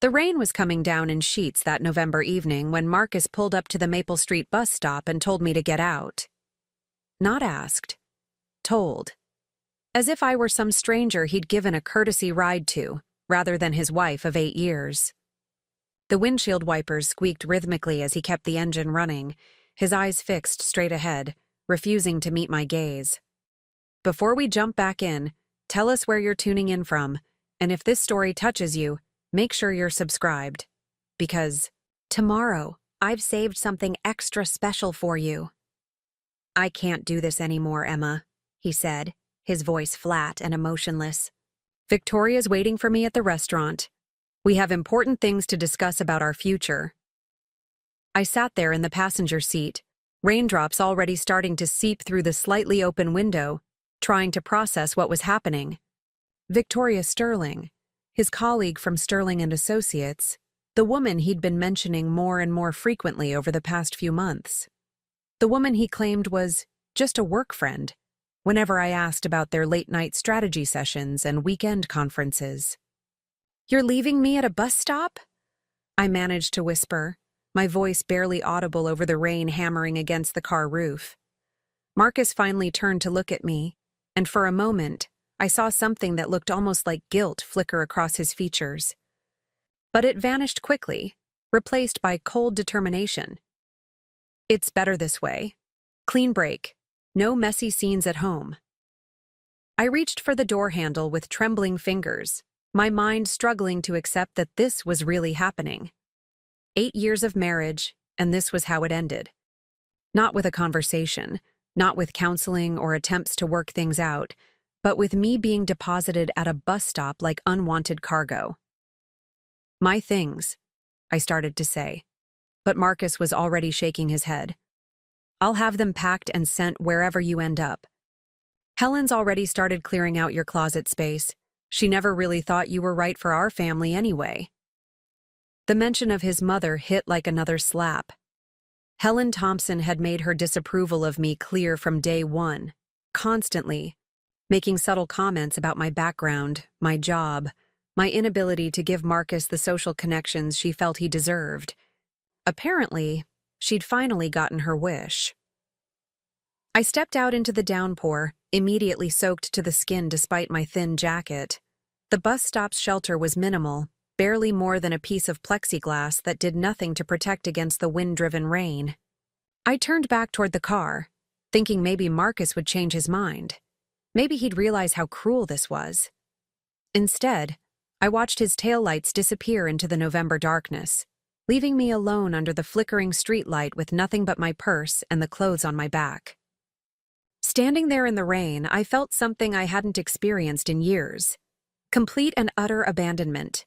The rain was coming down in sheets that November evening when Marcus pulled up to the Maple Street bus stop and told me to get out. Not asked. Told. As if I were some stranger he'd given a courtesy ride to, rather than his wife of 8 years. The windshield wipers squeaked rhythmically as he kept the engine running, his eyes fixed straight ahead, refusing to meet my gaze. Before we jump back in, tell us where you're tuning in from, and if this story touches you, make sure you're subscribed. Because tomorrow, I've saved something extra special for you. I can't do this anymore, Emma, he said, his voice flat and emotionless. Victoria's waiting for me at the restaurant. We have important things to discuss about our future. I sat there in the passenger seat, raindrops already starting to seep through the slightly open window, trying to process what was happening. Victoria Sterling, his colleague from Sterling and Associates, the woman he'd been mentioning more and more frequently over the past few months. The woman he claimed was just a work friend, whenever I asked about their late-night strategy sessions and weekend conferences. "You're leaving me at a bus stop?" I managed to whisper, my voice barely audible over the rain hammering against the car roof. Marcus finally turned to look at me, and for a moment, I saw something that looked almost like guilt flicker across his features. But it vanished quickly, replaced by cold determination. "It's better this way. Clean break. No messy scenes at home." I reached for the door handle with trembling fingers, my mind struggling to accept that this was really happening. 8 years of marriage, and this was how it ended. Not with a conversation, not with counseling or attempts to work things out, but with me being deposited at a bus stop like unwanted cargo. "My things," I started to say, but Marcus was already shaking his head. "I'll have them packed and sent wherever you end up. Helen's already started clearing out your closet space. She never really thought you were right for our family anyway." The mention of his mother hit like another slap. Helen Thompson had made her disapproval of me clear from day one, constantly, making subtle comments about my background, my job, my inability to give Marcus the social connections she felt he deserved. Apparently, she'd finally gotten her wish. I stepped out into the downpour, immediately soaked to the skin despite my thin jacket. The bus stop's shelter was minimal, barely more than a piece of plexiglass that did nothing to protect against the wind-driven rain. I turned back toward the car, thinking maybe Marcus would change his mind. Maybe he'd realize how cruel this was. Instead, I watched his taillights disappear into the November darkness, leaving me alone under the flickering streetlight with nothing but my purse and the clothes on my back. Standing there in the rain, I felt something I hadn't experienced in years. Complete and utter abandonment.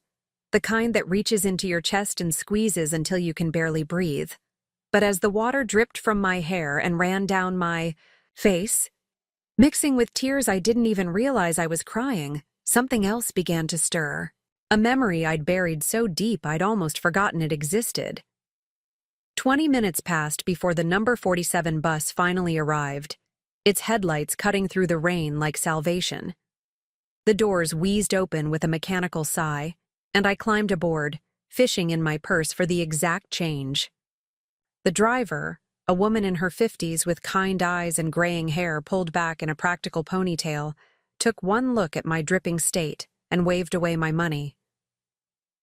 The kind that reaches into your chest and squeezes until you can barely breathe. But as the water dripped from my hair and ran down my face, mixing with tears I didn't even realize I was crying, something else began to stir. A memory I'd buried so deep I'd almost forgotten it existed. 20 minutes passed before the number 47 bus finally arrived, its headlights cutting through the rain like salvation. The doors wheezed open with a mechanical sigh, and I climbed aboard, fishing in my purse for the exact change. The driver, a woman in her 50s with kind eyes and graying hair pulled back in a practical ponytail, took one look at my dripping state and waved away my money.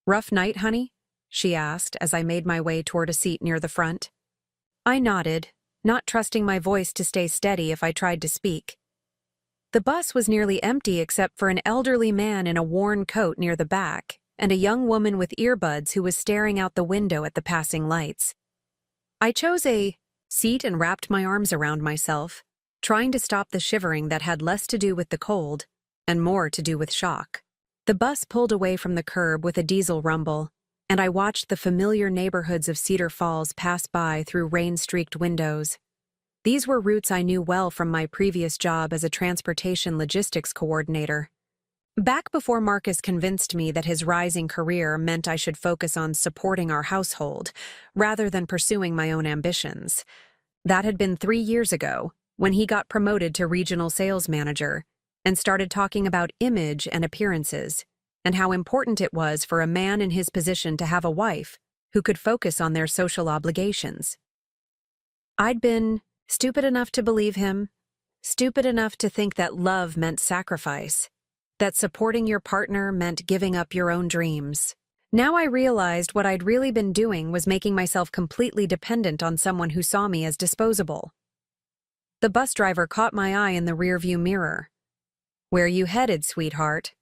"Rough night, honey?" she asked as I made my way toward a seat near the front. I nodded, not trusting my voice to stay steady if I tried to speak. The bus was nearly empty except for an elderly man in a worn coat near the back and a young woman with earbuds who was staring out the window at the passing lights. I chose a seat and wrapped my arms around myself, trying to stop the shivering that had less to do with the cold and more to do with shock. The bus pulled away from the curb with a diesel rumble, and I watched the familiar neighborhoods of Cedar Falls pass by through rain-streaked windows. These were routes I knew well from my previous job as a transportation logistics coordinator. Back before Marcus convinced me that his rising career meant I should focus on supporting our household, rather than pursuing my own ambitions. That had been 3 years ago, when he got promoted to regional sales manager, and started talking about image and appearances, and how important it was for a man in his position to have a wife who could focus on their social obligations. I'd been stupid enough to believe him, stupid enough to think that love meant sacrifice, that supporting your partner meant giving up your own dreams. Now I realized what I'd really been doing was making myself completely dependent on someone who saw me as disposable. The bus driver caught my eye in the rearview mirror. "Where you headed, sweetheart?"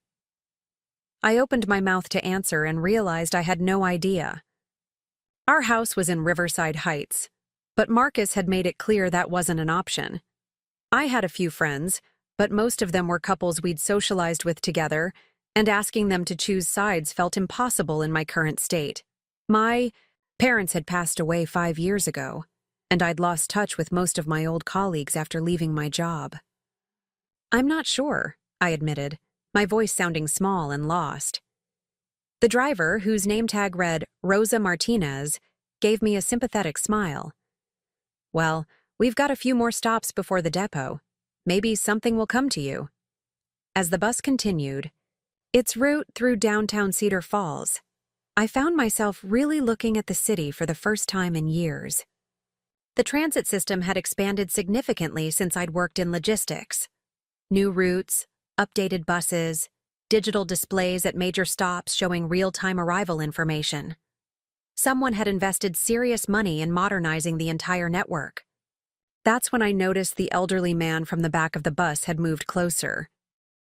I opened my mouth to answer and realized I had no idea. Our house was in Riverside Heights, but Marcus had made it clear that wasn't an option. I had a few friends, but most of them were couples we'd socialized with together, and asking them to choose sides felt impossible in my current state. My parents had passed away 5 years ago, and I'd lost touch with most of my old colleagues after leaving my job. "I'm not sure," I admitted, my voice sounding small and lost. The driver, whose name tag read Rosa Martinez, gave me a sympathetic smile. "Well, we've got a few more stops before the depot. Maybe something will come to you." As the bus continued its route through downtown Cedar Falls, I found myself really looking at the city for the first time in years. The transit system had expanded significantly since I'd worked in logistics. New routes, updated buses, digital displays at major stops showing real-time arrival information. Someone had invested serious money in modernizing the entire network. That's when I noticed the elderly man from the back of the bus had moved closer.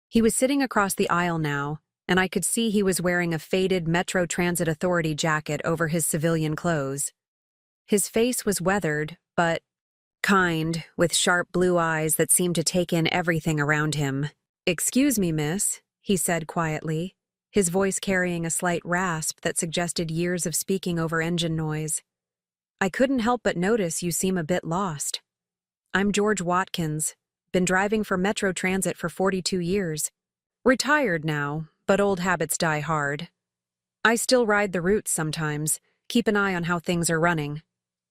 He was sitting across the aisle now, and I could see he was wearing a faded Metro Transit Authority jacket over his civilian clothes. His face was weathered, but kind, with sharp blue eyes that seemed to take in everything around him. "Excuse me, miss," he said quietly, his voice carrying a slight rasp that suggested years of speaking over engine noise. "I couldn't help but notice you seem a bit lost. I'm George Watkins, been driving for Metro Transit for 42 years. Retired now, but old habits die hard. I still ride the routes sometimes, keep an eye on how things are running."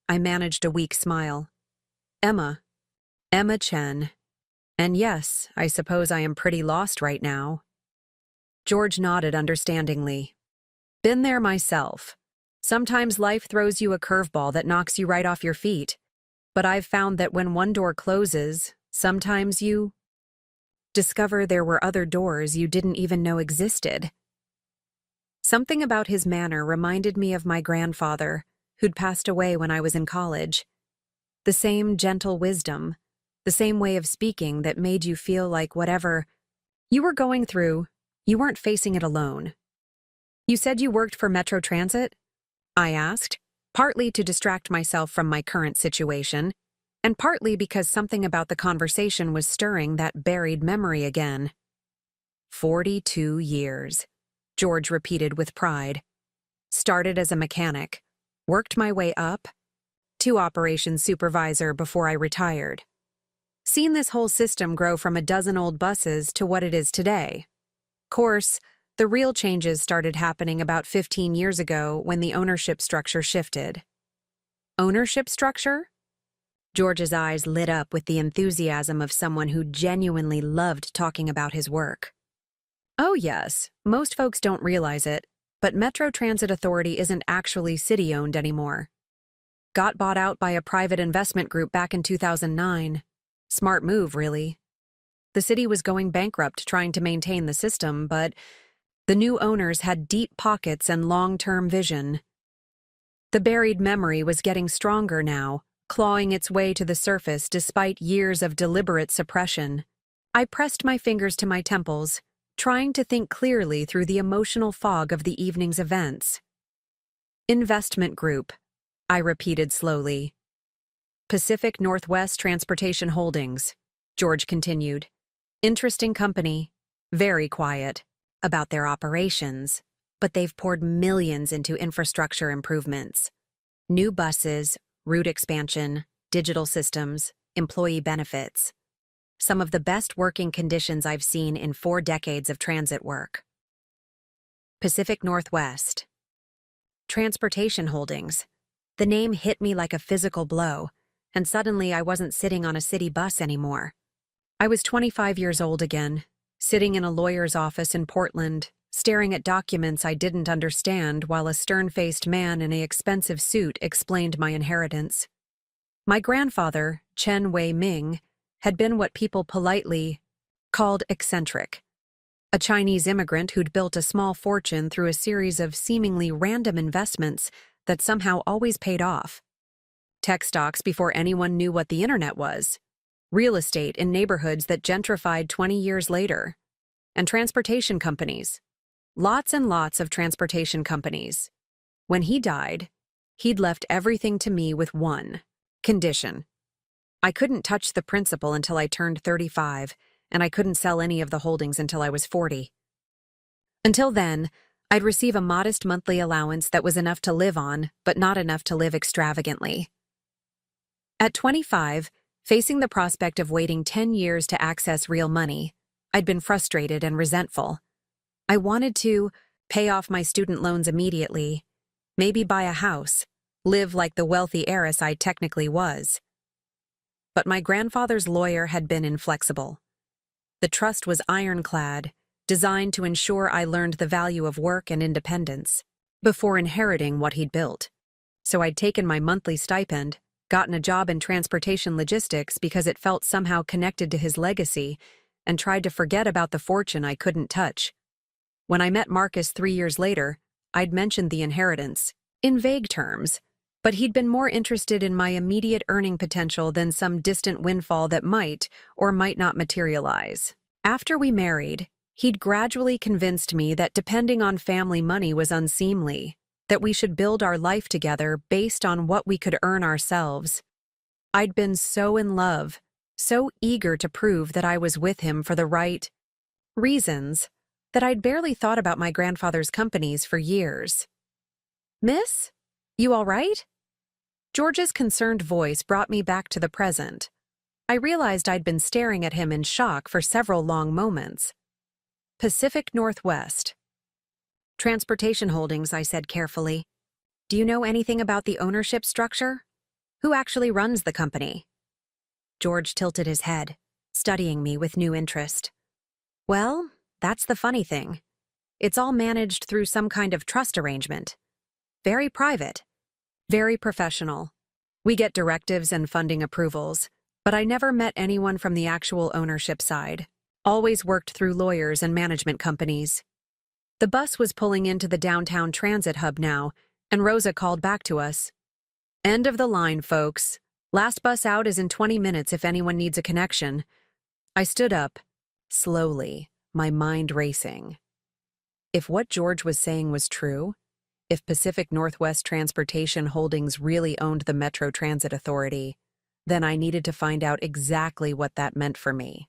I managed a weak smile. Emma Chen. "And yes, I suppose I am pretty lost right now." George nodded understandingly. "Been there myself. Sometimes life throws you a curveball that knocks you right off your feet. But I've found that when one door closes, sometimes you discover there were other doors you didn't even know existed." Something about his manner reminded me of my grandfather, who'd passed away when I was in college. The same gentle wisdom, the same way of speaking that made you feel like whatever you were going through, you weren't facing it alone. "You said you worked for Metro Transit?" I asked, partly to distract myself from my current situation, and partly because something about the conversation was stirring that buried memory again. 42 years, George repeated with pride. "Started as a mechanic, worked my way up to operations supervisor before I retired. Seen this whole system grow from a dozen old buses to what it is today. Course, the real changes started happening about 15 years ago when the ownership structure shifted." "Ownership structure?" George's eyes lit up with the enthusiasm of someone who genuinely loved talking about his work. "Oh yes, most folks don't realize it, but Metro Transit Authority isn't actually city-owned anymore. Got bought out by a private investment group back in 2009. Smart move, really. The city was going bankrupt trying to maintain the system, but the new owners had deep pockets and long-term vision. The buried memory was getting stronger now, clawing its way to the surface despite years of deliberate suppression. I pressed my fingers to my temples, trying to think clearly through the emotional fog of the evening's events. "Investment group," I repeated slowly. "Pacific Northwest Transportation Holdings," George continued. "Interesting company, very quiet about their operations, but they've poured millions into infrastructure improvements. New buses, route expansion, digital systems, employee benefits. Some of the best working conditions I've seen in 4 decades of transit work." Pacific Northwest Transportation Holdings. The name hit me like a physical blow, and suddenly I wasn't sitting on a city bus anymore. I was 25 years old again, sitting in a lawyer's office in Portland, staring at documents I didn't understand while a stern-faced man in an expensive suit explained my inheritance. My grandfather, Chen Wei-ming, had been what people politely called eccentric, a Chinese immigrant who'd built a small fortune through a series of seemingly random investments that somehow always paid off. Tech stocks before anyone knew what the internet was, real estate in neighborhoods that gentrified 20 years later, and transportation companies. Lots and lots of transportation companies. When he died, he'd left everything to me with one condition. I couldn't touch the principal until I turned 35, and I couldn't sell any of the holdings until I was 40. Until then, I'd receive a modest monthly allowance that was enough to live on, but not enough to live extravagantly. At 25, facing the prospect of waiting 10 years to access real money, I'd been frustrated and resentful. I wanted to pay off my student loans immediately, maybe buy a house, live like the wealthy heiress I technically was. But my grandfather's lawyer had been inflexible. The trust was ironclad, designed to ensure I learned the value of work and independence before inheriting what he'd built. So I'd taken my monthly stipend, gotten a job in transportation logistics because it felt somehow connected to his legacy, and tried to forget about the fortune I couldn't touch. When I met Marcus 3 years later, I'd mentioned the inheritance, in vague terms, but he'd been more interested in my immediate earning potential than some distant windfall that might or might not materialize. After we married, he'd gradually convinced me that depending on family money was unseemly, that we should build our life together based on what we could earn ourselves. I'd been so in love, so eager to prove that I was with him for the right reasons, that I'd barely thought about my grandfather's companies for years. "Miss? You all right?" George's concerned voice brought me back to the present. I realized I'd been staring at him in shock for several long moments. "Pacific Northwest. Transportation Holdings," I said carefully. "Do you know anything about the ownership structure? Who actually runs the company?" George tilted his head, studying me with new interest. "Well, that's the funny thing. It's all managed through some kind of trust arrangement. Very private, very professional. We get directives and funding approvals, but I never met anyone from the actual ownership side. Always worked through lawyers and management companies." The bus was pulling into the downtown transit hub now, and Rosa called back to us. "End of the line, folks. Last bus out is in 20 minutes if anyone needs a connection." I stood up, slowly, my mind racing. If what George was saying was true, if Pacific Northwest Transportation Holdings really owned the Metro Transit Authority, then I needed to find out exactly what that meant for me.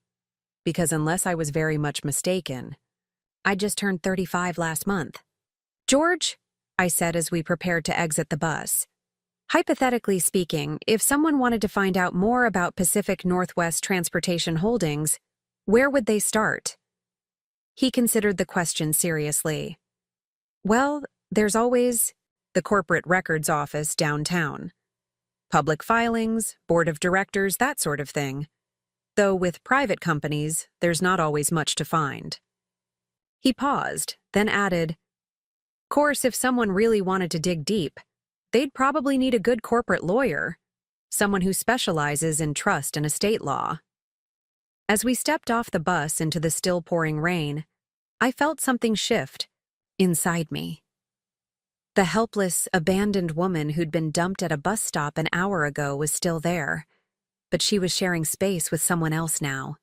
Because unless I was very much mistaken, I just turned 35 last month. "George," I said as we prepared to exit the bus, "hypothetically speaking, if someone wanted to find out more about Pacific Northwest Transportation Holdings, where would they start?" He considered the question seriously. "Well, there's always the corporate records office downtown. Public filings, board of directors, that sort of thing. Though with private companies, there's not always much to find." He paused, then added, "Course, if someone really wanted to dig deep, they'd probably need a good corporate lawyer, someone who specializes in trust and estate law." As we stepped off the bus into the still pouring rain, I felt something shift inside me. The helpless, abandoned woman who'd been dumped at a bus stop an hour ago was still there, but she was sharing space with someone else now.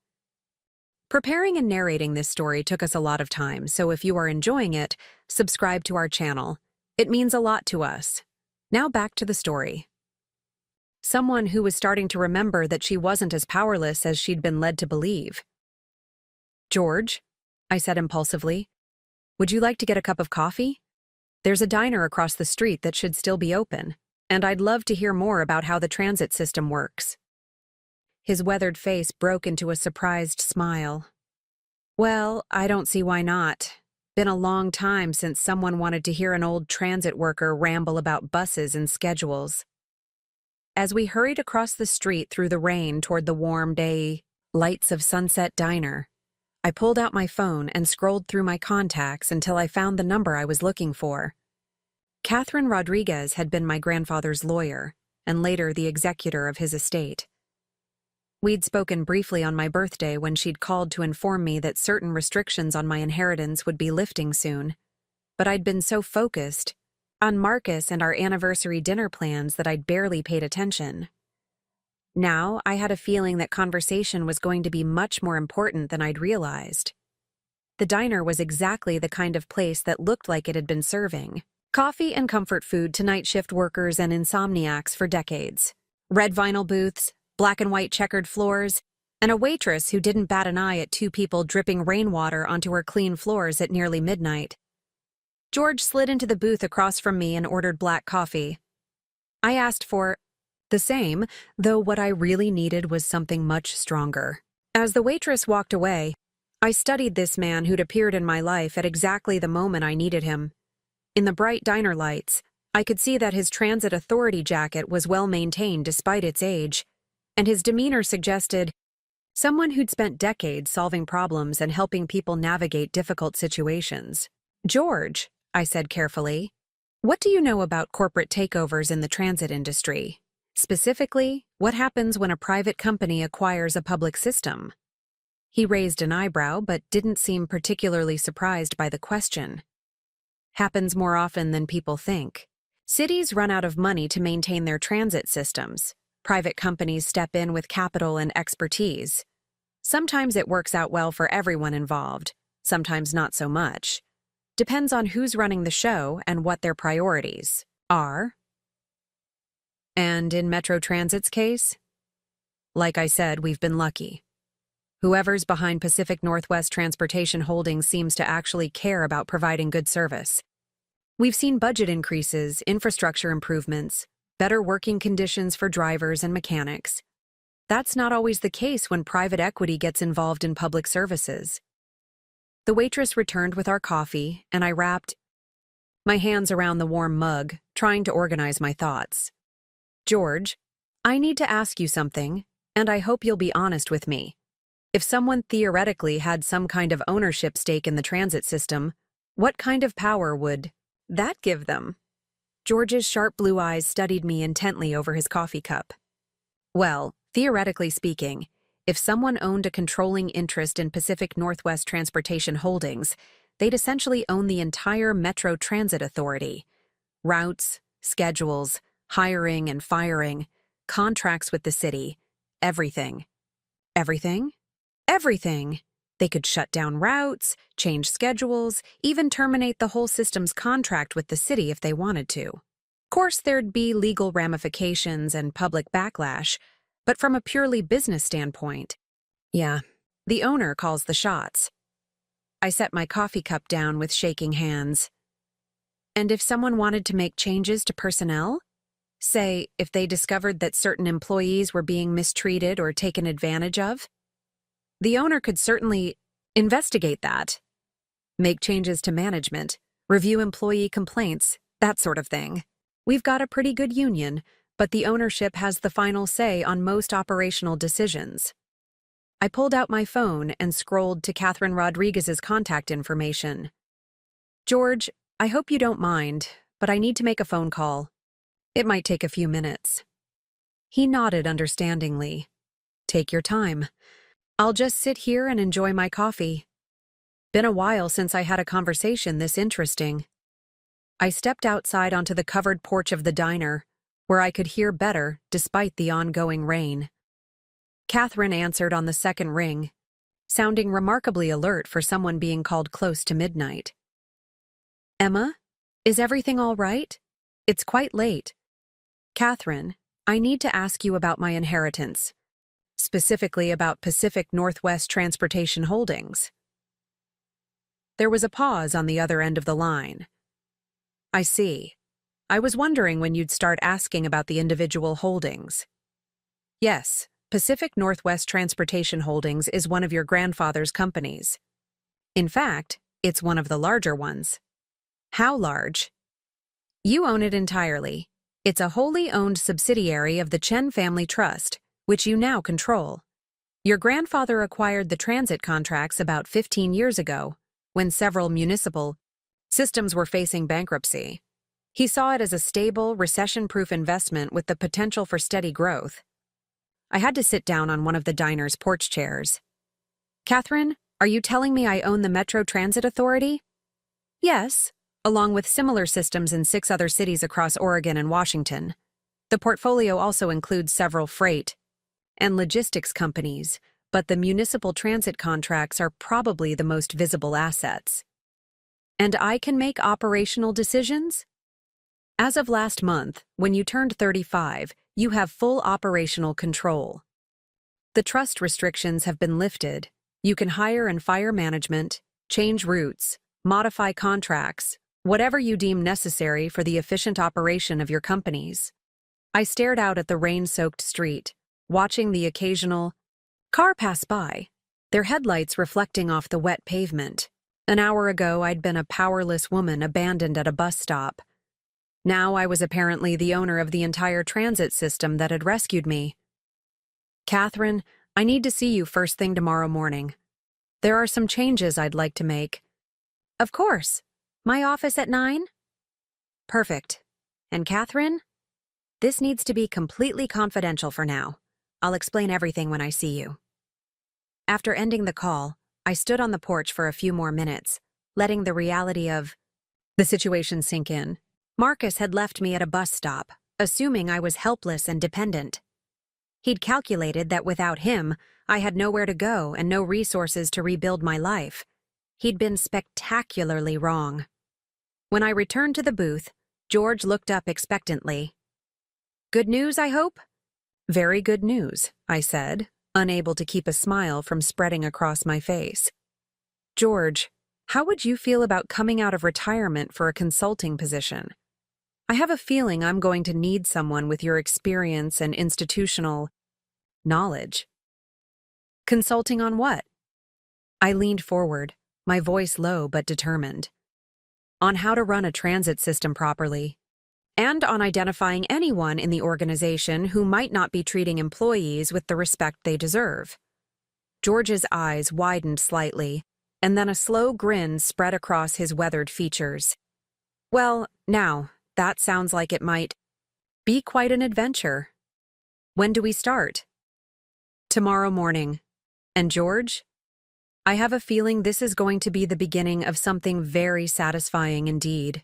Preparing and narrating this story took us a lot of time, so if you are enjoying it, subscribe to our channel. It means a lot to us. Now back to the story. Someone who was starting to remember that she wasn't as powerless as she'd been led to believe. "George," I said impulsively, "would you like to get a cup of coffee? There's a diner across the street that should still be open, and I'd love to hear more about how the transit system works." His weathered face broke into a surprised smile. "Well, I don't see why not. Been a long time since someone wanted to hear an old transit worker ramble about buses and schedules." As we hurried across the street through the rain toward the warm day lights of Sunset Diner, I pulled out my phone and scrolled through my contacts until I found the number I was looking for. Catherine Rodriguez had been my grandfather's lawyer, and later the executor of his estate. We'd spoken briefly on my birthday when she'd called to inform me that certain restrictions on my inheritance would be lifting soon, but I'd been so focused on Marcus and our anniversary dinner plans that I'd barely paid attention. Now, I had a feeling that conversation was going to be much more important than I'd realized. The diner was exactly the kind of place that looked like it had been serving coffee and comfort food to night shift workers and insomniacs for decades. Red vinyl booths, black and white checkered floors, and a waitress who didn't bat an eye at two people dripping rainwater onto her clean floors at nearly midnight. George slid into the booth across from me and ordered black coffee. I asked for the same, though what I really needed was something much stronger. As the waitress walked away, I studied this man who'd appeared in my life at exactly the moment I needed him. In the bright diner lights, I could see that his transit authority jacket was well maintained despite its age, and his demeanor suggested someone who'd spent decades solving problems and helping people navigate difficult situations. "George," I said carefully, "what do you know about corporate takeovers in the transit industry? Specifically, what happens when a private company acquires a public system?" He raised an eyebrow but didn't seem particularly surprised by the question. "Happens more often than people think. Cities run out of money to maintain their transit systems. Private companies step in with capital and expertise. Sometimes it works out well for everyone involved, sometimes not so much. Depends on who's running the show and what their priorities are." And in Metro Transit's case? Like I said, we've been lucky. Whoever's behind Pacific Northwest Transportation Holdings seems to actually care about providing good service. We've seen budget increases, infrastructure improvements, better working conditions for drivers and mechanics. That's not always the case when private equity gets involved in public services. The waitress returned with our coffee, and I wrapped my hands around the warm mug, trying to organize my thoughts. "George, I need to ask you something, and I hope you'll be honest with me. If someone theoretically had some kind of ownership stake in the transit system, what kind of power would that give them?" George's sharp blue eyes studied me intently over his coffee cup. "Well, theoretically speaking, if someone owned a controlling interest in Pacific Northwest Transportation Holdings, they'd essentially own the entire Metro Transit Authority. Routes, schedules, hiring and firing, contracts with the city, everything." "Everything?" "Everything. They could shut down routes, change schedules, even terminate the whole system's contract with the city if they wanted to. Of course, there'd be legal ramifications and public backlash, but from a purely business standpoint, yeah, the owner calls the shots." I set my coffee cup down with shaking hands. "And if someone wanted to make changes to personnel? Say, if they discovered that certain employees were being mistreated or taken advantage of? The owner could certainly investigate that, make changes to management, review employee complaints, that sort of thing. We've got a pretty good union, but the ownership has the final say on most operational decisions." I pulled out my phone and scrolled to Catherine Rodriguez's contact information. "George, I hope you don't mind, but I need to make a phone call. It might take a few minutes." He nodded understandingly. "Take your time. I'll just sit here and enjoy my coffee. Been a while since I had a conversation this interesting." I stepped outside onto the covered porch of the diner, where I could hear better despite the ongoing rain. Catherine answered on the second ring, sounding remarkably alert for someone being called close to midnight. "Emma, is everything all right? It's quite late." "Catherine, I need to ask you about my inheritance, specifically about Pacific Northwest Transportation Holdings." There was a pause on the other end of the line. "I see. I was wondering when you'd start asking about the individual holdings." "Yes, Pacific Northwest Transportation Holdings is one of your grandfather's companies. In fact, it's one of the larger ones." "How large?" "You own it entirely. It's a wholly owned subsidiary of the Chen Family Trust, which you now control. Your grandfather acquired the transit contracts about 15 years ago, when several municipal systems were facing bankruptcy. He saw it as a stable, recession-proof investment with the potential for steady growth. I had to sit down on one of the diner's porch chairs. Catherine, are you telling me I own the Metro Transit Authority? Yes, along with similar systems in 6 other cities across Oregon and Washington. The portfolio also includes several freight and logistics companies, but the municipal transit contracts are probably the most visible assets. And I can make operational decisions? As of last month, when you turned 35, you have full operational control. The trust restrictions have been lifted. You can hire and fire management, change routes, modify contracts, whatever you deem necessary for the efficient operation of your companies. I stared out at the rain-soaked street, watching the occasional car pass by, their headlights reflecting off the wet pavement. An hour ago, I'd been a powerless woman abandoned at a bus stop. Now I was apparently the owner of the entire transit system that had rescued me. Catherine, I need to see you first thing tomorrow morning. There are some changes I'd like to make. Of course. My office at 9? Perfect. And Catherine? This needs to be completely confidential for now. I'll explain everything when I see you. After ending the call, I stood on the porch for a few more minutes, letting the reality of the situation sink in. Marcus had left me at a bus stop, assuming I was helpless and dependent. He'd calculated that without him, I had nowhere to go and no resources to rebuild my life. He'd been spectacularly wrong. When I returned to the booth, George looked up expectantly. Good news, I hope? Very good news, I said, unable to keep a smile from spreading across my face. George, how would you feel about coming out of retirement for a consulting position? I have a feeling I'm going to need someone with your experience and institutional knowledge. Consulting on what? I leaned forward, my voice low but determined. On how to run a transit system properly, and on identifying anyone in the organization who might not be treating employees with the respect they deserve. George's eyes widened slightly, and then a slow grin spread across his weathered features. Well, now, that sounds like it might be quite an adventure. When do we start? Tomorrow morning. And George? I have a feeling this is going to be the beginning of something very satisfying indeed.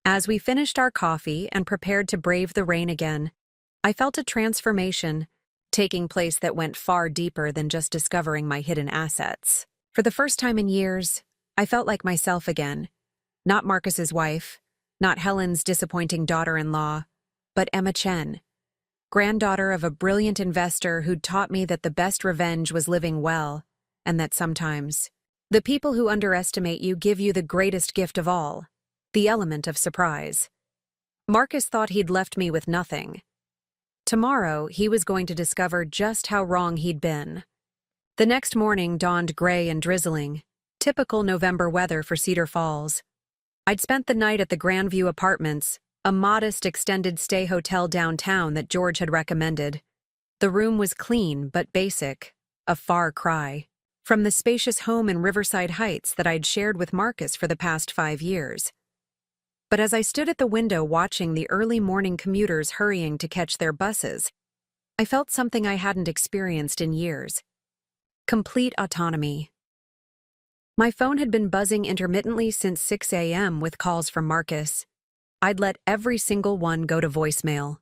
As we finished our coffee and prepared to brave the rain again, I felt a transformation taking place that went far deeper than just discovering my hidden assets. For the first time in years, I felt like myself again. Not Marcus's wife, not Helen's disappointing daughter-in-law, but Emma Chen, granddaughter of a brilliant investor who'd taught me that the best revenge was living well, and that sometimes the people who underestimate you give you the greatest gift of all, the element of surprise. Marcus thought he'd left me with nothing. Tomorrow, he was going to discover just how wrong he'd been. The next morning dawned gray and drizzling, typical November weather for Cedar Falls. I'd spent the night at the Grandview Apartments, a modest extended-stay hotel downtown that George had recommended. The room was clean but basic, a far cry from the spacious home in Riverside Heights that I'd shared with Marcus for the past 5 years. But as I stood at the window watching the early morning commuters hurrying to catch their buses, I felt something I hadn't experienced in years. Complete autonomy. My phone had been buzzing intermittently since 6 a.m. with calls from Marcus. I'd let every single one go to voicemail.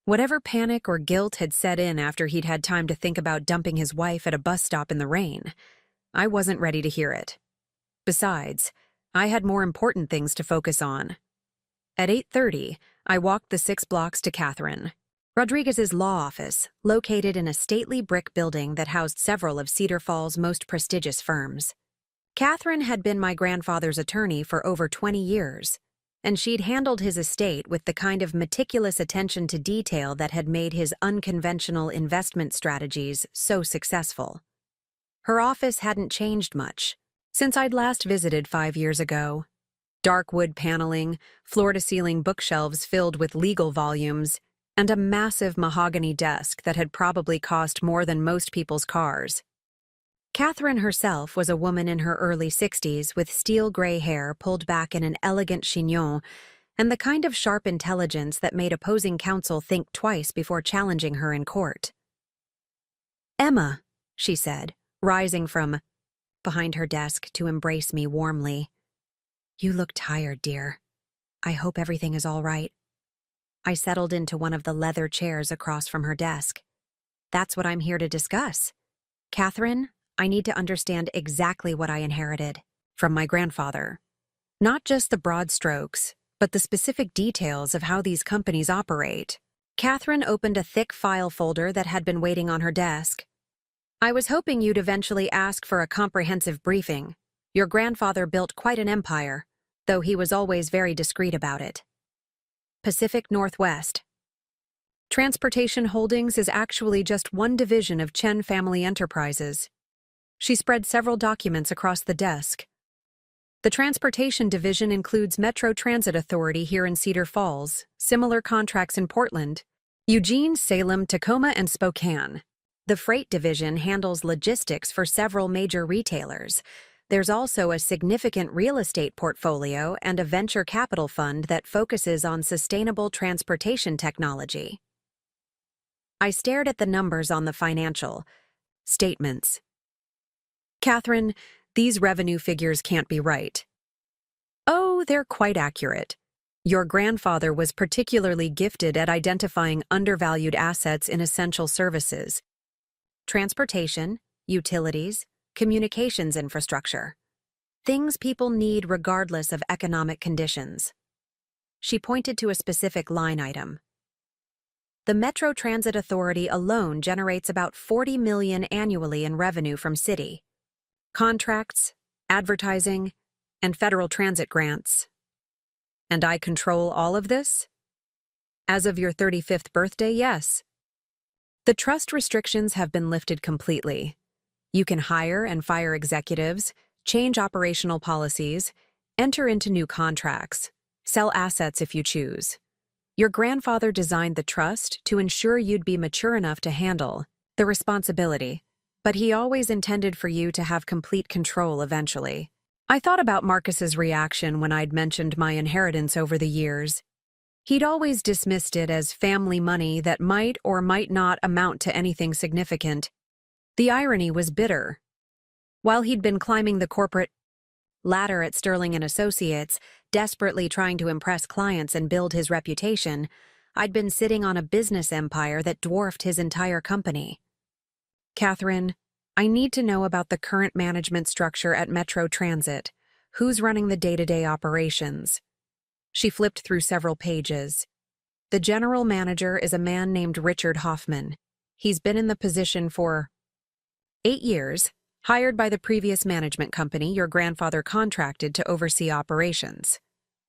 Whatever panic or guilt had set in after he'd had time to think about dumping his wife at a bus stop in the rain, I wasn't ready to hear it. Besides, I had more important things to focus on. At 8:30, I walked the 6 blocks to Catherine Rodriguez's law office, located in a stately brick building that housed several of Cedar Falls' most prestigious firms. Catherine had been my grandfather's attorney for over 20 years, and she'd handled his estate with the kind of meticulous attention to detail that had made his unconventional investment strategies so successful. Her office hadn't changed much since I'd last visited 5 years ago. Dark wood paneling, floor-to-ceiling bookshelves filled with legal volumes, and a massive mahogany desk that had probably cost more than most people's cars. Catherine herself was a woman in her early 60s with steel gray hair pulled back in an elegant chignon and the kind of sharp intelligence that made opposing counsel think twice before challenging her in court. "Emma," she said, rising from behind her desk to embrace me warmly. "You look tired, dear. I hope everything is all right." I settled into one of the leather chairs across from her desk. "That's what I'm here to discuss. Catherine, I need to understand exactly what I inherited from my grandfather. Not just the broad strokes, but the specific details of how these companies operate." Catherine opened a thick file folder that had been waiting on her desk. "I was hoping you'd eventually ask for a comprehensive briefing. Your grandfather built quite an empire, though he was always very discreet about it. Pacific Northwest. Transportation Holdings is actually just one division of Chen Family Enterprises." She spread several documents across the desk. "The transportation division includes Metro Transit Authority here in Cedar Falls, similar contracts in Portland, Eugene, Salem, Tacoma, and Spokane. The freight division handles logistics for several major retailers. There's also a significant real estate portfolio and a venture capital fund that focuses on sustainable transportation technology." I stared at the numbers on the financial statements. "Catherine, these revenue figures can't be right." "Oh, they're quite accurate. Your grandfather was particularly gifted at identifying undervalued assets in essential services. Transportation, utilities, communications infrastructure. Things people need regardless of economic conditions." She pointed to a specific line item. "The Metro Transit Authority alone generates about $40 million annually in revenue from city contracts, advertising, and federal transit grants. And I control all of this? As of your 35th birthday, yes. The trust restrictions have been lifted completely. You can hire and fire executives, change operational policies, enter into new contracts, sell assets if you choose. Your grandfather designed the trust to ensure you'd be mature enough to handle the responsibility, but he always intended for you to have complete control eventually." I thought about Marcus's reaction when I'd mentioned my inheritance over the years. He'd always dismissed it as family money that might or might not amount to anything significant. The irony was bitter. While he'd been climbing the corporate ladder at Sterling and Associates, desperately trying to impress clients and build his reputation, I'd been sitting on a business empire that dwarfed his entire company. "Catherine, I need to know about the current management structure at Metro Transit. Who's running the day-to-day operations?" She flipped through several pages. "The general manager is a man named Richard Hoffman. He's been in the position for 8 years, hired by the previous management company your grandfather contracted to oversee operations.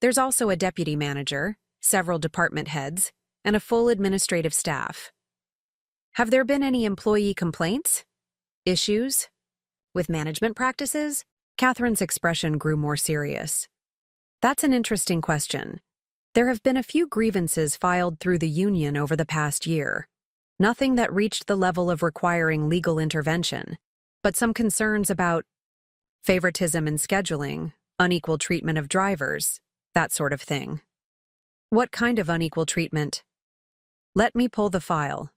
There's also a deputy manager, several department heads, and a full administrative staff. Have there been any employee complaints? Issues? With management practices?" Catherine's expression grew more serious. "That's an interesting question. There have been a few grievances filed through the union over the past year. Nothing that reached the level of requiring legal intervention, but some concerns about favoritism in scheduling, unequal treatment of drivers, that sort of thing." "What kind of unequal treatment?" "Let me pull the file."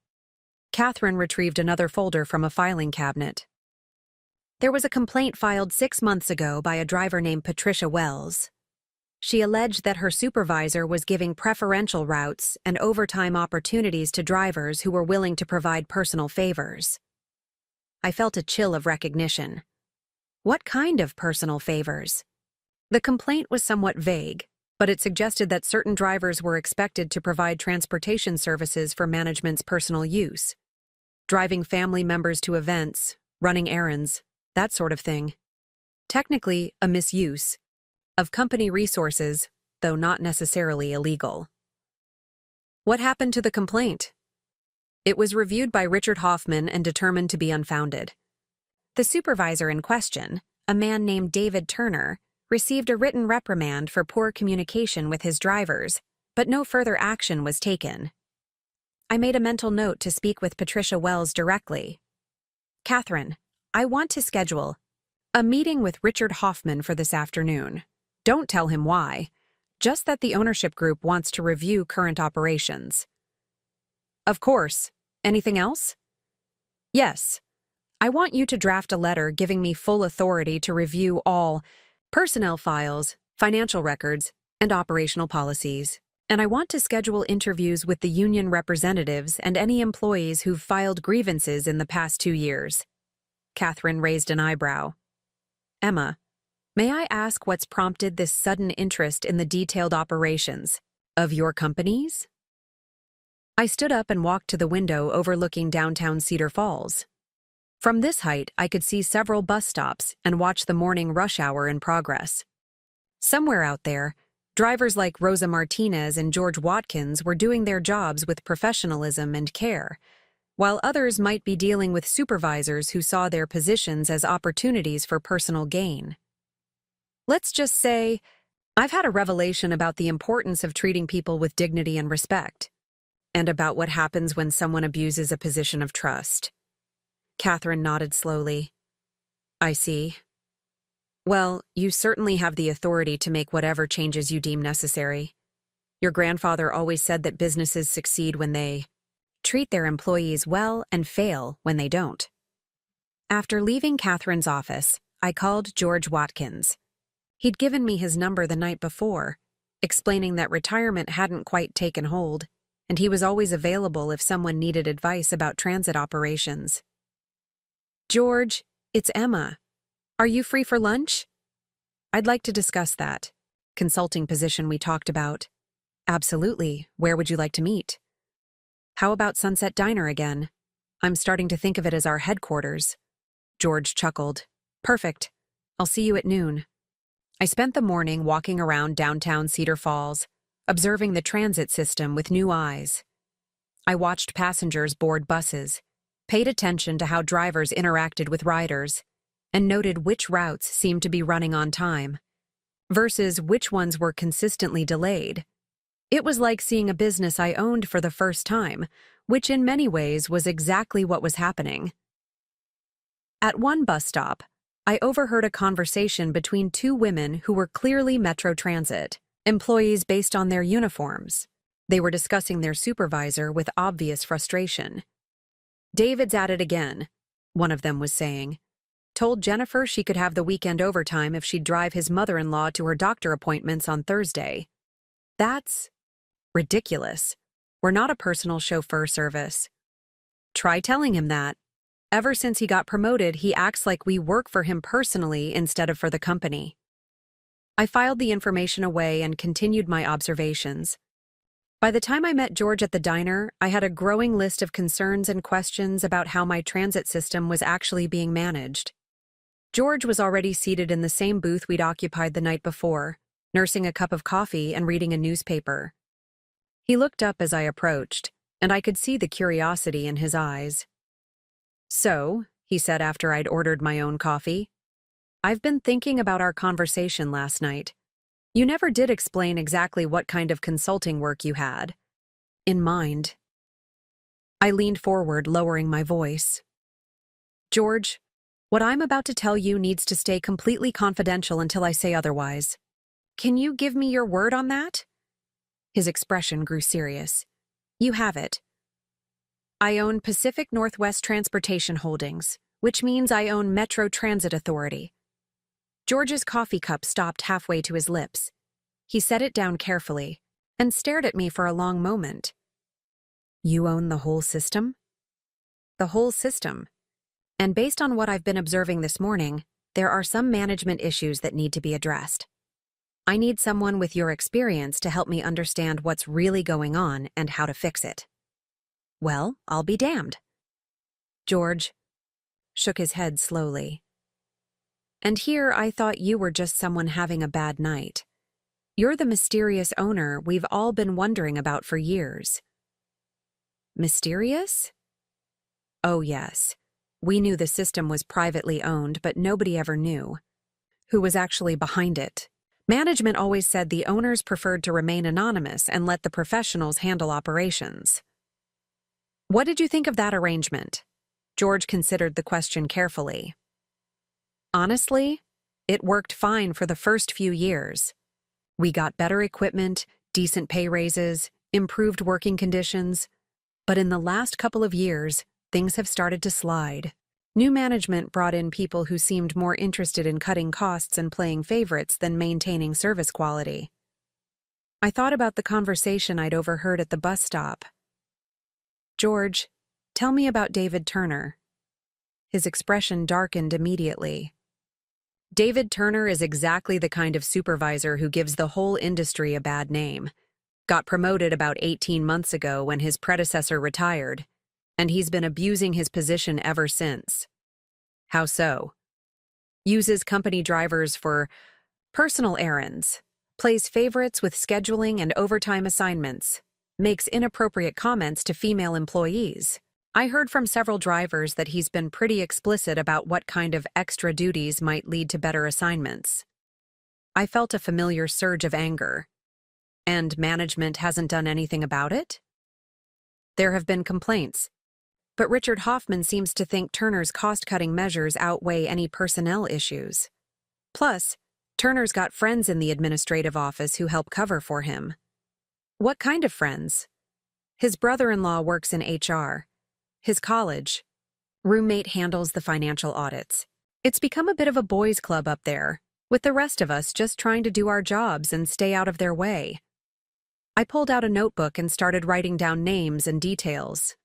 Catherine retrieved another folder from a filing cabinet. "There was a complaint filed 6 months ago by a driver named Patricia Wells. She alleged that her supervisor was giving preferential routes and overtime opportunities to drivers who were willing to provide personal favors." I felt a chill of recognition. What kind of personal favors? The complaint was somewhat vague, but it suggested that certain drivers were expected to provide transportation services for management's personal use. Driving family members to events, running errands, that sort of thing. Technically, a misuse of company resources, though not necessarily illegal. "What happened to the complaint?" "It was reviewed by Richard Hoffman and determined to be unfounded. The supervisor in question, a man named David Turner, received a written reprimand for poor communication with his drivers, but no further action was taken." I made a mental note to speak with Patricia Wells directly. Catherine, I want to schedule a meeting with Richard Hoffman for this afternoon. Don't tell him why. Just that the ownership group wants to review current operations. Of course. Anything else? Yes. I want you to draft a letter giving me full authority to review all personnel files, financial records, and operational policies. And I want to schedule interviews with the union representatives and any employees who've filed grievances in the past 2 years. Catherine raised an eyebrow. Emma, may I ask what's prompted this sudden interest in the detailed operations of your companies? I stood up and walked to the window overlooking downtown Cedar Falls. From this height, I could see several bus stops and watch the morning rush hour in progress. Somewhere out there, drivers like Rosa Martinez and George Watkins were doing their jobs with professionalism and care, while others might be dealing with supervisors who saw their positions as opportunities for personal gain. Let's just say, I've had a revelation about the importance of treating people with dignity and respect, and about what happens when someone abuses a position of trust. Catherine nodded slowly. I see. Well, you certainly have the authority to make whatever changes you deem necessary. Your grandfather always said that businesses succeed when they treat their employees well and fail when they don't. After leaving Catherine's office, I called George Watkins. He'd given me his number the night before, explaining that retirement hadn't quite taken hold, and he was always available if someone needed advice about transit operations. George, it's Emma. Are you free for lunch? I'd like to discuss that consulting position we talked about. Absolutely. Where would you like to meet? How about Sunset Diner again? I'm starting to think of it as our headquarters. George chuckled. Perfect. I'll see you at noon. I spent the morning walking around downtown Cedar Falls, observing the transit system with new eyes. I watched passengers board buses, paid attention to how drivers interacted with riders, and noted which routes seemed to be running on time, versus which ones were consistently delayed. It was like seeing a business I owned for the first time, which in many ways was exactly what was happening. At one bus stop, I overheard a conversation between two women who were clearly Metro Transit employees based on their uniforms. They were discussing their supervisor with obvious frustration. David's at it again, one of them was saying. Told Jennifer she could have the weekend overtime if she'd drive his mother-in-law to her doctor appointments on Thursday. That's ridiculous. We're not a personal chauffeur service. Try telling him that. Ever since he got promoted, he acts like we work for him personally instead of for the company. I filed the information away and continued my observations. By the time I met George at the diner, I had a growing list of concerns and questions about how my transit system was actually being managed. George was already seated in the same booth we'd occupied the night before, nursing a cup of coffee and reading a newspaper. He looked up as I approached, and I could see the curiosity in his eyes. So, he said after I'd ordered my own coffee, I've been thinking about our conversation last night. You never did explain exactly what kind of consulting work you had in mind. I leaned forward, lowering my voice. George, what I'm about to tell you needs to stay completely confidential until I say otherwise. Can you give me your word on that? His expression grew serious. You have it. I own Pacific Northwest Transportation Holdings, which means I own Metro Transit Authority. George's coffee cup stopped halfway to his lips. He set it down carefully and stared at me for a long moment. You own the whole system? The whole system. And based on what I've been observing this morning, there are some management issues that need to be addressed. I need someone with your experience to help me understand what's really going on and how to fix it. Well, I'll be damned. George shook his head slowly. And here I thought you were just someone having a bad night. You're the mysterious owner we've all been wondering about for years. Mysterious? Oh, yes. We knew the system was privately owned, but nobody ever knew who was actually behind it. Management always said the owners preferred to remain anonymous and let the professionals handle operations. What did you think of that arrangement? George considered the question carefully. Honestly, it worked fine for the first few years. We got better equipment, decent pay raises, improved working conditions. But in the last couple of years, things have started to slide. New management brought in people who seemed more interested in cutting costs and playing favorites than maintaining service quality. I thought about the conversation I'd overheard at the bus stop. George, tell me about David Turner. His expression darkened immediately. David Turner is exactly the kind of supervisor who gives the whole industry a bad name. Got promoted about 18 months ago when his predecessor retired, and he's been abusing his position ever since. How so? Uses company drivers for personal errands, plays favorites with scheduling and overtime assignments, makes inappropriate comments to female employees. I heard from several drivers that he's been pretty explicit about what kind of extra duties might lead to better assignments. I felt a familiar surge of anger. And management hasn't done anything about it? There have been complaints, but Richard Hoffman seems to think Turner's cost-cutting measures outweigh any personnel issues. Plus, Turner's got friends in the administrative office who help cover for him. What kind of friends? His brother-in-law works in HR. His college roommate handles the financial audits. It's become a bit of a boys' club up there, with the rest of us just trying to do our jobs and stay out of their way. I pulled out a notebook and started writing down names and details.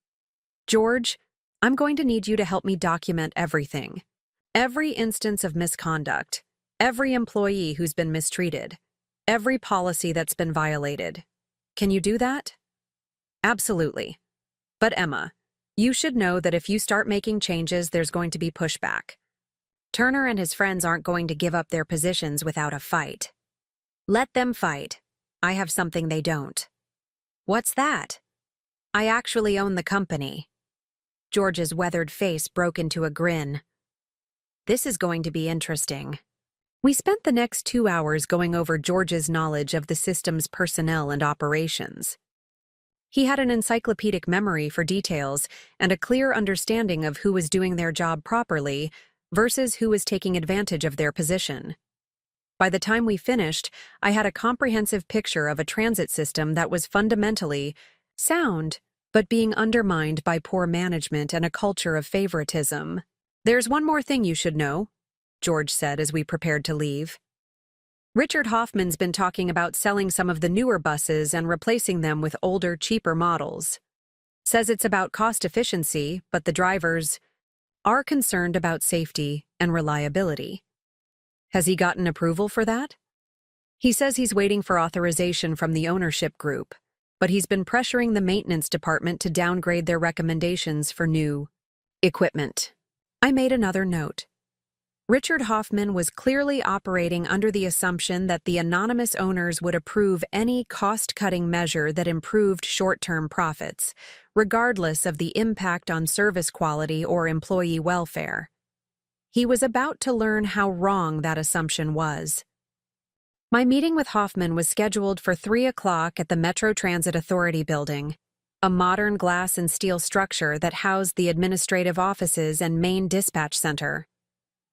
George, I'm going to need you to help me document everything. Every instance of misconduct, every employee who's been mistreated, every policy that's been violated. Can you do that? Absolutely. But Emma, you should know that if you start making changes, there's going to be pushback. Turner and his friends aren't going to give up their positions without a fight. Let them fight. I have something they don't. What's that? I actually own the company. George's weathered face broke into a grin. This is going to be interesting. We spent the next 2 hours going over George's knowledge of the system's personnel and operations. He had an encyclopedic memory for details and a clear understanding of who was doing their job properly versus who was taking advantage of their position. By the time we finished, I had a comprehensive picture of a transit system that was fundamentally sound, but being undermined by poor management and a culture of favoritism. There's one more thing you should know, George said as we prepared to leave. Richard Hoffman's been talking about selling some of the newer buses and replacing them with older, cheaper models. Says it's about cost efficiency, but the drivers are concerned about safety and reliability. Has he gotten approval for that? He says he's waiting for authorization from the ownership group, but he's been pressuring the maintenance department to downgrade their recommendations for new equipment. I made another note. Richard Hoffman was clearly operating under the assumption that the anonymous owners would approve any cost-cutting measure that improved short-term profits, regardless of the impact on service quality or employee welfare. He was about to learn how wrong that assumption was. My meeting with Hoffman was scheduled for 3 o'clock at the Metro Transit Authority building, a modern glass and steel structure that housed the administrative offices and main dispatch center.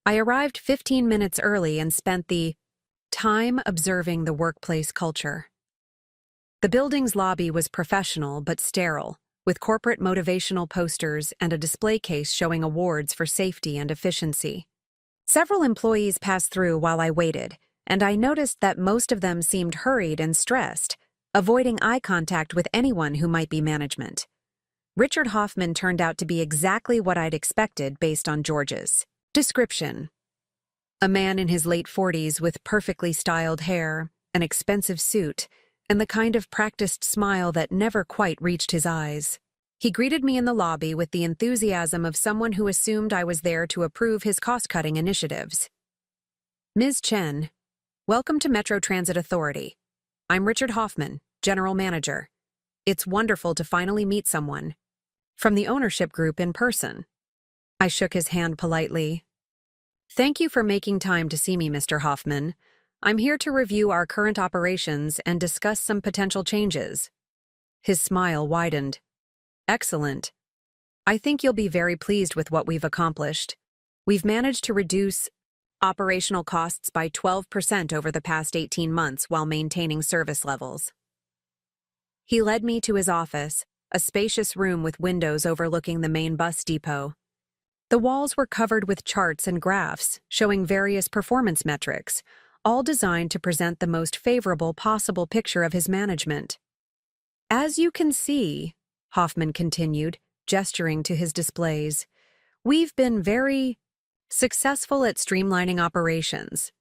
I arrived 15 minutes early and spent the time observing the workplace culture. The building's lobby was professional but sterile, with corporate motivational posters and a display case showing awards for safety and efficiency. Several employees passed through while I waited, and I noticed that most of them seemed hurried and stressed, avoiding eye contact with anyone who might be management. Richard Hoffman turned out to be exactly what I'd expected based on George's description. A man in his late 40s with perfectly styled hair, an expensive suit, and the kind of practiced smile that never quite reached his eyes. He greeted me in the lobby with the enthusiasm of someone who assumed I was there to approve his cost-cutting initiatives. Ms. Chen, welcome to Metro Transit Authority. I'm Richard Hoffman, General Manager. It's wonderful to finally meet someone from the ownership group in person. I shook his hand politely. Thank you for making time to see me, Mr. Hoffman. I'm here to review our current operations and discuss some potential changes. His smile widened. Excellent. I think you'll be very pleased with what we've accomplished. We've managed to reduce operational costs by 12% over the past 18 months while maintaining service levels. He led me to his office, a spacious room with windows overlooking the main bus depot. The walls were covered with charts and graphs showing various performance metrics, all designed to present the most favorable possible picture of his management. As you can see, Hoffman continued, gesturing to his displays, we've been very successful at streamlining operations,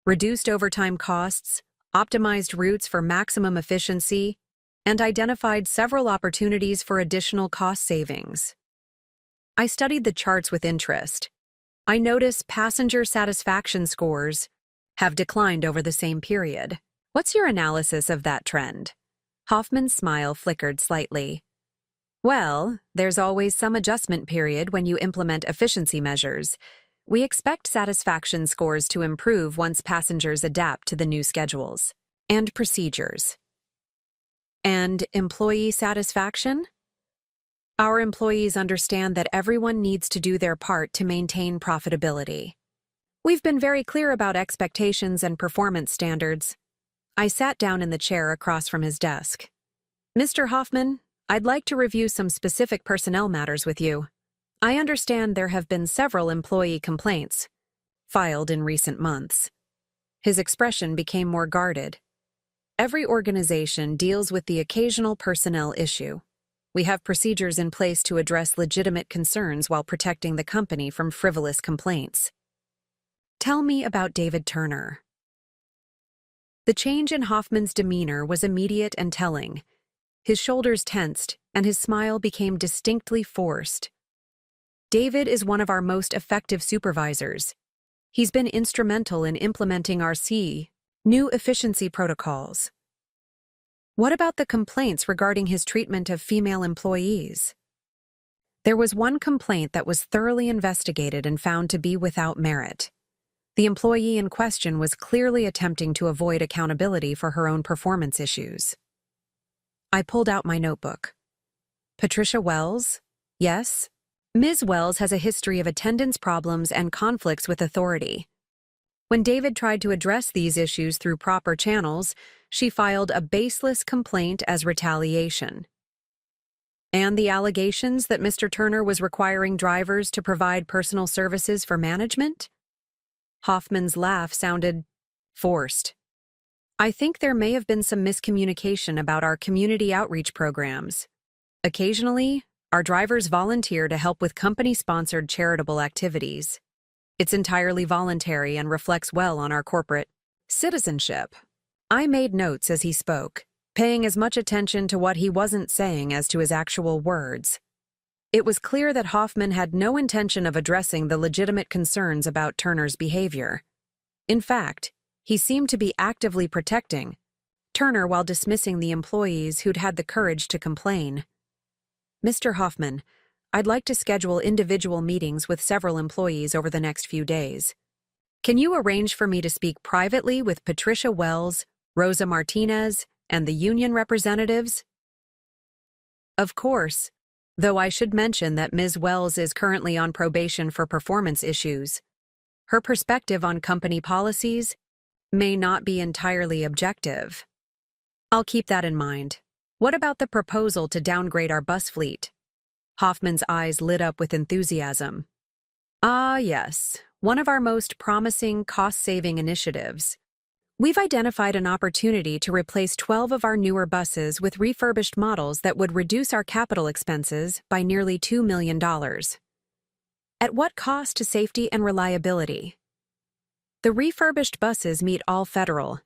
reduced overtime costs, optimized routes for maximum efficiency, and identified several opportunities for additional cost savings. I studied the charts with interest. I notice passenger satisfaction scores have declined over the same period. What's your analysis of that trend? Hoffman's smile flickered slightly. Well, there's always some adjustment period when you implement efficiency measures. We expect satisfaction scores to improve once passengers adapt to the new schedules and procedures. And employee satisfaction? Our employees understand that everyone needs to do their part to maintain profitability. We've been very clear about expectations and performance standards. I sat down in the chair across from his desk. Mr. Hoffman, I'd like to review some specific personnel matters with you. I understand there have been several employee complaints filed in recent months. His expression became more guarded. Every organization deals with the occasional personnel issue. We have procedures in place to address legitimate concerns while protecting the company from frivolous complaints. Tell me about David Turner. The change in Hoffman's demeanor was immediate and telling. His shoulders tensed, and his smile became distinctly forced. David is one of our most effective supervisors. He's been instrumental in implementing our new efficiency protocols. What about the complaints regarding his treatment of female employees? There was one complaint that was thoroughly investigated and found to be without merit. The employee in question was clearly attempting to avoid accountability for her own performance issues. I pulled out my notebook. Patricia Wells? Yes. Ms. Wells has a history of attendance problems and conflicts with authority. When David tried to address these issues through proper channels, she filed a baseless complaint as retaliation. And the allegations that Mr. Turner was requiring drivers to provide personal services for management? Hoffman's laugh sounded forced. I think there may have been some miscommunication about our community outreach programs. Occasionally, our drivers volunteer to help with company-sponsored charitable activities. It's entirely voluntary and reflects well on our corporate citizenship. I made notes as he spoke, paying as much attention to what he wasn't saying as to his actual words. It was clear that Hoffman had no intention of addressing the legitimate concerns about Turner's behavior. In fact, he seemed to be actively protecting Turner while dismissing the employees who'd had the courage to complain. Mr. Hoffman, I'd like to schedule individual meetings with several employees over the next few days. Can you arrange for me to speak privately with Patricia Wells, Rosa Martinez, and the union representatives? Of course, though I should mention that Ms. Wells is currently on probation for performance issues. Her perspective on company policies may not be entirely objective. I'll keep that in mind. What about the proposal to downgrade our bus fleet? Hoffman's eyes lit up with enthusiasm. Ah, yes, one of our most promising cost-saving initiatives. We've identified an opportunity to replace 12 of our newer buses with refurbished models that would reduce our capital expenses by nearly $2 million. At what cost to safety and reliability? The refurbished buses meet all federal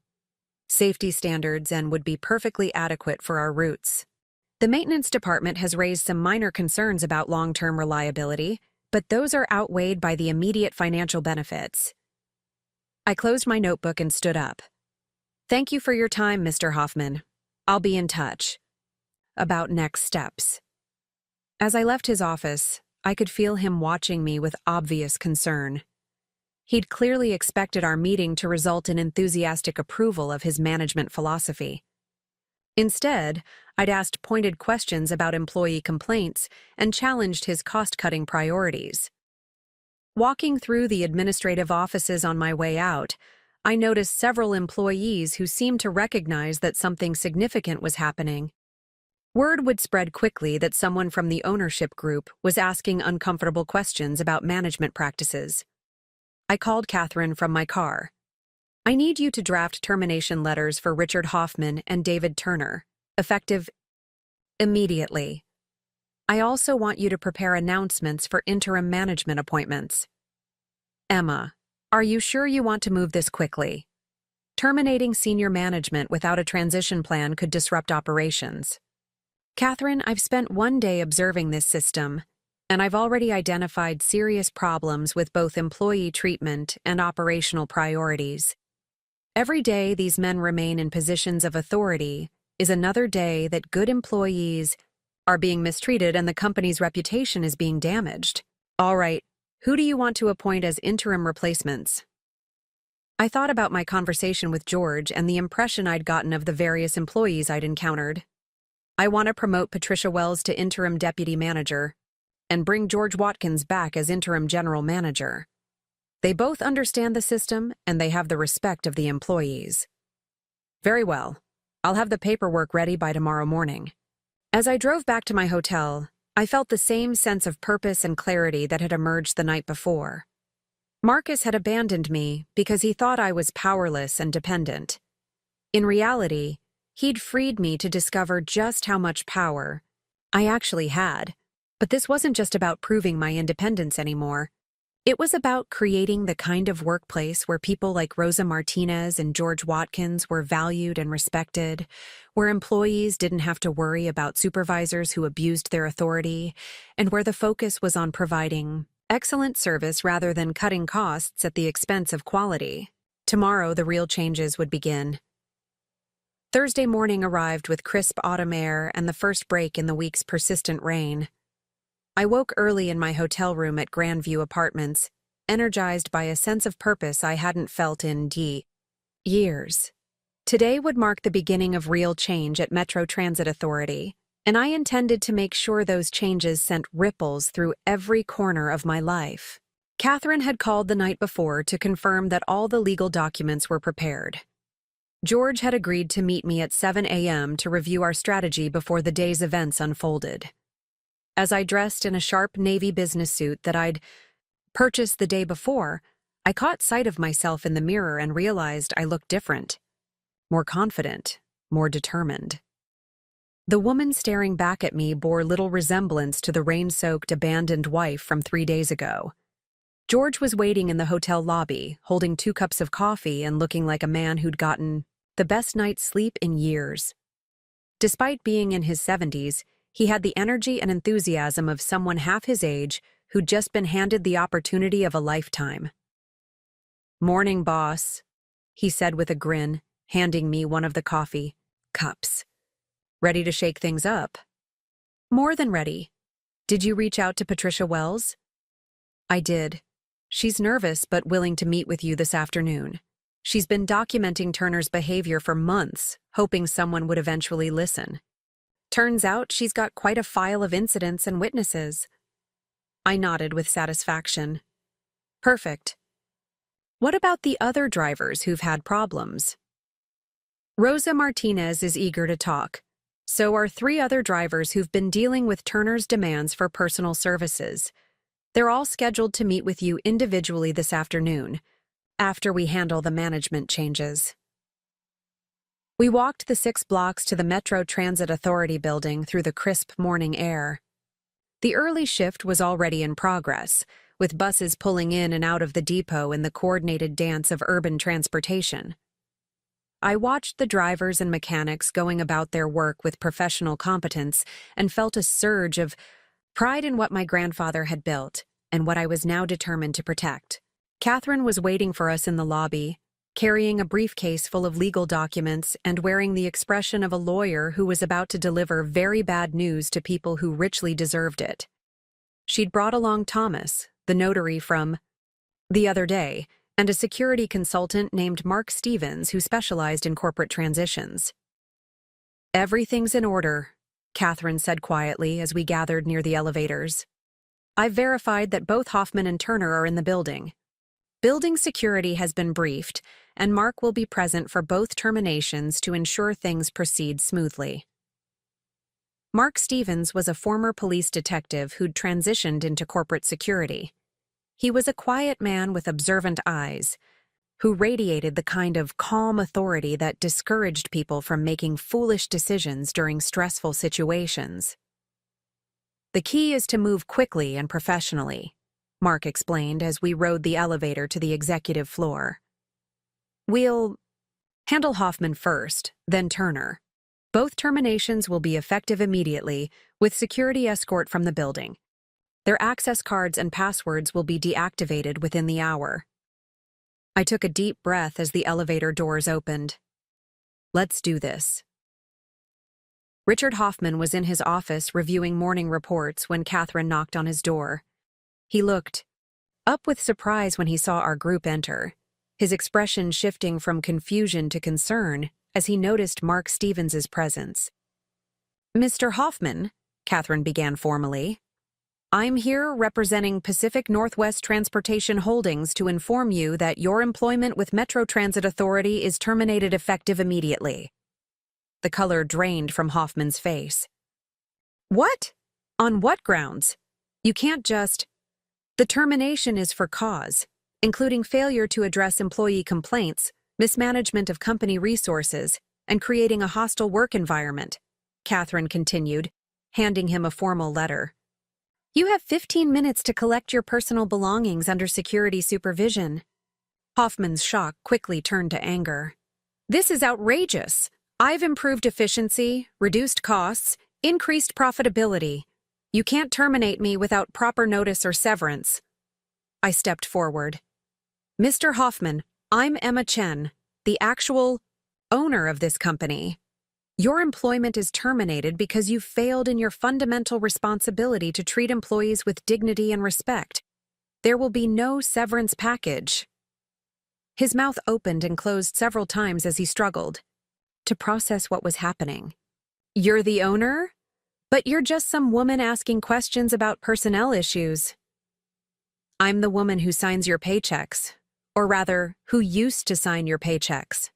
safety standards and would be perfectly adequate for our routes. The maintenance department has raised some minor concerns about long-term reliability, but those are outweighed by the immediate financial benefits. I closed my notebook and stood up. Thank you for your time, Mr. Hoffman. I'll be in touch about next steps. As I left his office, I could feel him watching me with obvious concern. He'd clearly expected our meeting to result in enthusiastic approval of his management philosophy. Instead, I'd asked pointed questions about employee complaints and challenged his cost-cutting priorities. Walking through the administrative offices on my way out, I noticed several employees who seemed to recognize that something significant was happening. Word would spread quickly that someone from the ownership group was asking uncomfortable questions about management practices. I called Catherine from my car. I need you to draft termination letters for Richard Hoffman and David Turner, effective immediately. I also want you to prepare announcements for interim management appointments. Emma, are you sure you want to move this quickly? Terminating senior management without a transition plan could disrupt operations. Catherine, I've spent one day observing this system, and I've already identified serious problems with both employee treatment and operational priorities. Every day these men remain in positions of authority is another day that good employees are being mistreated and the company's reputation is being damaged. All right, who do you want to appoint as interim replacements? I thought about my conversation with George and the impression I'd gotten of the various employees I'd encountered. I want to promote Patricia Wells to interim deputy manager and bring George Watkins back as interim general manager. They both understand the system, and they have the respect of the employees. Very well. I'll have the paperwork ready by tomorrow morning. As I drove back to my hotel, I felt the same sense of purpose and clarity that had emerged the night before. Marcus had abandoned me because he thought I was powerless and dependent. In reality, he'd freed me to discover just how much power I actually had. But this wasn't just about proving my independence anymore. It was about creating the kind of workplace where people like Rosa Martinez and George Watkins were valued and respected, where employees didn't have to worry about supervisors who abused their authority, and where the focus was on providing excellent service rather than cutting costs at the expense of quality. Tomorrow, the real changes would begin. Thursday morning arrived with crisp autumn air and the first break in the week's persistent rain. I woke early in my hotel room at Grandview Apartments, energized by a sense of purpose I hadn't felt in years. Today would mark the beginning of real change at Metro Transit Authority, and I intended to make sure those changes sent ripples through every corner of my life. Catherine had called the night before to confirm that all the legal documents were prepared. George had agreed to meet me at 7 a.m. to review our strategy before the day's events unfolded. As I dressed in a sharp navy business suit that I'd purchased the day before, I caught sight of myself in the mirror and realized I looked different. More confident, more determined. The woman staring back at me bore little resemblance to the rain-soaked, abandoned wife from 3 days ago. George was waiting in the hotel lobby, holding 2 cups of coffee and looking like a man who'd gotten the best night's sleep in years. Despite being in his 70s, he had the energy and enthusiasm of someone half his age who'd just been handed the opportunity of a lifetime. "Morning, boss," he said with a grin, handing me one of the coffee cups. "Ready to shake things up?" "More than ready. Did you reach out to Patricia Wells?" "I did. She's nervous but willing to meet with you this afternoon. She's been documenting Turner's behavior for months, hoping someone would eventually listen. Turns out she's got quite a file of incidents and witnesses." I nodded with satisfaction. "Perfect. What about the other drivers who've had problems?" "Rosa Martinez is eager to talk. So are 3 other drivers who've been dealing with Turner's demands for personal services. They're all scheduled to meet with you individually this afternoon, after we handle the management changes." We walked the 6 blocks to the Metro Transit Authority building through the crisp morning air. The early shift was already in progress, with buses pulling in and out of the depot in the coordinated dance of urban transportation. I watched the drivers and mechanics going about their work with professional competence and felt a surge of pride in what my grandfather had built and what I was now determined to protect. Catherine was waiting for us in the lobby, carrying a briefcase full of legal documents and wearing the expression of a lawyer who was about to deliver very bad news to people who richly deserved it. She'd brought along Thomas, the notary from the other day, and a security consultant named Mark Stevens who specialized in corporate transitions. Everything's in order, Catherine said quietly as we gathered near the elevators. I've verified that both Hoffman and Turner are in the building. Building security has been briefed, and Mark will be present for both terminations to ensure things proceed smoothly. Mark Stevens was a former police detective who'd transitioned into corporate security. He was a quiet man with observant eyes, who radiated the kind of calm authority that discouraged people from making foolish decisions during stressful situations. The key is to move quickly and professionally, Mark explained as we rode the elevator to the executive floor. We'll handle Hoffman first, then Turner. Both terminations will be effective immediately, with security escort from the building. Their access cards and passwords will be deactivated within the hour. I took a deep breath as the elevator doors opened. Let's do this. Richard Hoffman was in his office reviewing morning reports when Catherine knocked on his door. He looked up with surprise when he saw our group enter, his expression shifting from confusion to concern as he noticed Mark Stevens's presence. Mr. Hoffman, Catherine began formally, I'm here representing Pacific Northwest Transportation Holdings to inform you that your employment with Metro Transit Authority is terminated effective immediately. The color drained from Hoffman's face. What? On what grounds? You can't just... The termination is for cause, including failure to address employee complaints, mismanagement of company resources, and creating a hostile work environment, Catherine continued, handing him a formal letter. You have 15 minutes to collect your personal belongings under security supervision. Hoffman's shock quickly turned to anger. This is outrageous. I've improved efficiency, reduced costs, increased profitability. You can't terminate me without proper notice or severance. I stepped forward. Mr. Hoffman, I'm Emma Chen, the actual owner of this company. Your employment is terminated because you failed in your fundamental responsibility to treat employees with dignity and respect. There will be no severance package. His mouth opened and closed several times as he struggled to process what was happening. You're the owner? But you're just some woman asking questions about personnel issues. I'm the woman who signs your paychecks, or rather, who used to sign your paychecks.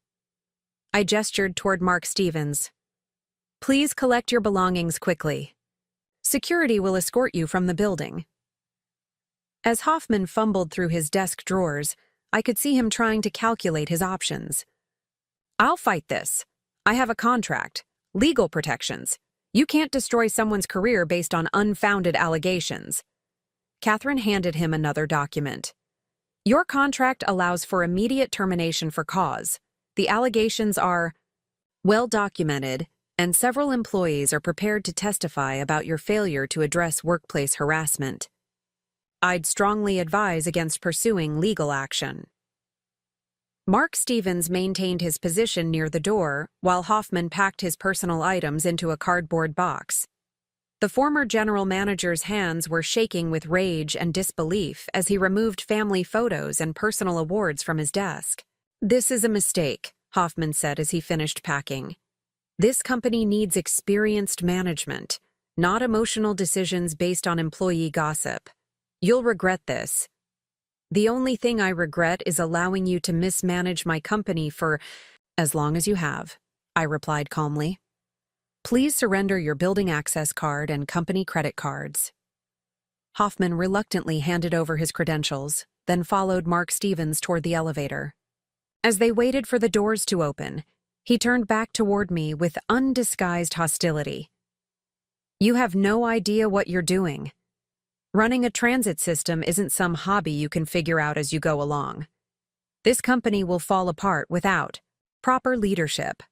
I gestured toward Mark Stevens. Please collect your belongings quickly. Security will escort you from the building. As Hoffman fumbled through his desk drawers, I could see him trying to calculate his options. I'll fight this. I have a contract, legal protections. You can't destroy someone's career based on unfounded allegations. Catherine handed him another document. Your contract allows for immediate termination for cause. The allegations are well documented, and several employees are prepared to testify about your failure to address workplace harassment. I'd strongly advise against pursuing legal action. Mark Stevens maintained his position near the door while Hoffman packed his personal items into a cardboard box. The former general manager's hands were shaking with rage and disbelief as he removed family photos and personal awards from his desk. This is a mistake, Hoffman said as he finished packing. This company needs experienced management, not emotional decisions based on employee gossip. You'll regret this. The only thing I regret is allowing you to mismanage my company for as long as you have, I replied calmly. Please surrender your building access card and company credit cards. Hoffman reluctantly handed over his credentials, then followed Mark Stevens toward the elevator. As they waited for the doors to open, he turned back toward me with undisguised hostility. You have no idea what you're doing. Running a transit system isn't some hobby you can figure out as you go along. This company will fall apart without proper leadership.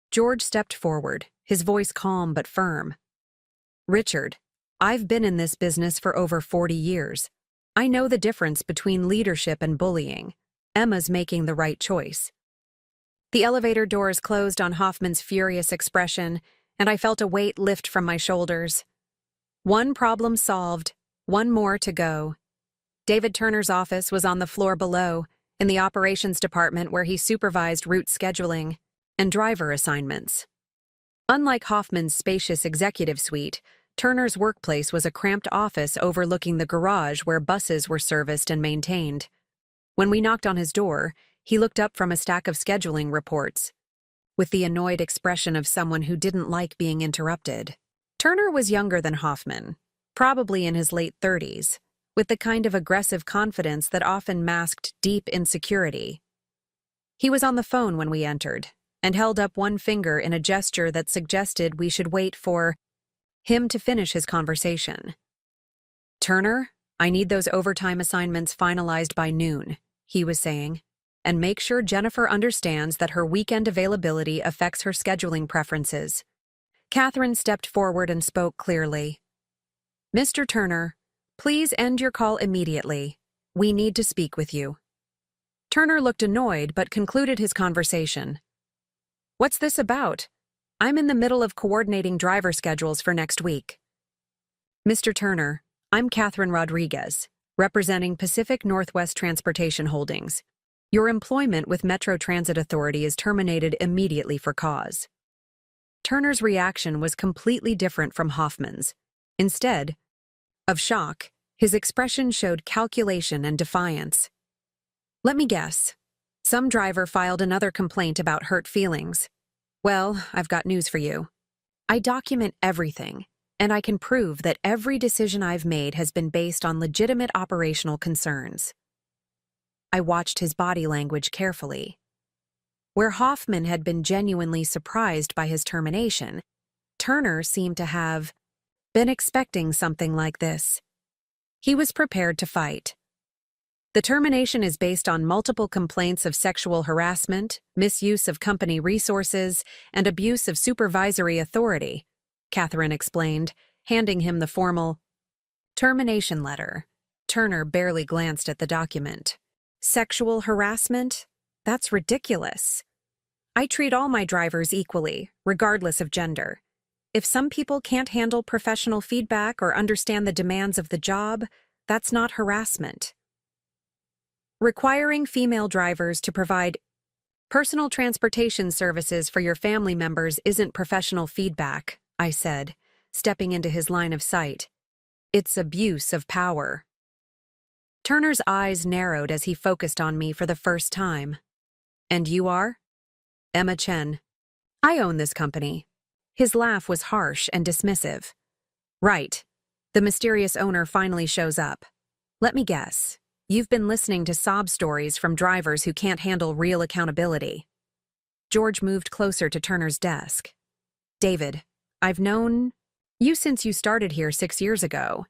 George stepped forward, his voice calm but firm. Richard, I've been in this business for over 40 years. I know the difference between leadership and bullying. Emma's making the right choice. The elevator doors closed on Hoffman's furious expression, and I felt a weight lift from my shoulders. One problem solved, one more to go. David Turner's office was on the floor below, in the operations department where he supervised route scheduling and driver assignments. Unlike Hoffman's spacious executive suite, Turner's workplace was a cramped office overlooking the garage where buses were serviced and maintained. When we knocked on his door, he looked up from a stack of scheduling reports, with the annoyed expression of someone who didn't like being interrupted. Turner was younger than Hoffman, probably in his late 30s, with the kind of aggressive confidence that often masked deep insecurity. He was on the phone when we entered, and held up one finger in a gesture that suggested we should wait for him to finish his conversation. "Turner, I need those overtime assignments finalized by noon," he was saying, "and make sure Jennifer understands that her weekend availability affects her scheduling preferences." Catherine stepped forward and spoke clearly. "Mr. Turner, please end your call immediately. We need to speak with you." Turner looked annoyed but concluded his conversation. "What's this about? I'm in the middle of coordinating driver schedules for next week." "Mr. Turner, I'm Catherine Rodriguez, representing Pacific Northwest Transportation Holdings. Your employment with Metro Transit Authority is terminated immediately for cause." Turner's reaction was completely different from Hoffman's. Instead of shock, his expression showed calculation and defiance. "Let me guess. Some driver filed another complaint about hurt feelings. Well, I've got news for you. I document everything, and I can prove that every decision I've made has been based on legitimate operational concerns." I watched his body language carefully. Where Hoffman had been genuinely surprised by his termination, Turner seemed to have been expecting something like this. He was prepared to fight. "The termination is based on multiple complaints of sexual harassment, misuse of company resources, and abuse of supervisory authority," Catherine explained, handing him the formal termination letter. Turner barely glanced at the document. "Sexual harassment? That's ridiculous. I treat all my drivers equally, regardless of gender. If some people can't handle professional feedback or understand the demands of the job, that's not harassment. Requiring female drivers to provide personal transportation services for your family members isn't professional feedback," I said, stepping into his line of sight. "It's abuse of power." Turner's eyes narrowed as he focused on me for the first time. "And you are?" "Emma Chen. I own this company." His laugh was harsh and dismissive. "Right. The mysterious owner finally shows up. Let me guess. You've been listening to sob stories from drivers who can't handle real accountability." George moved closer to Turner's desk. "David, I've known you since you started here 6 years ago.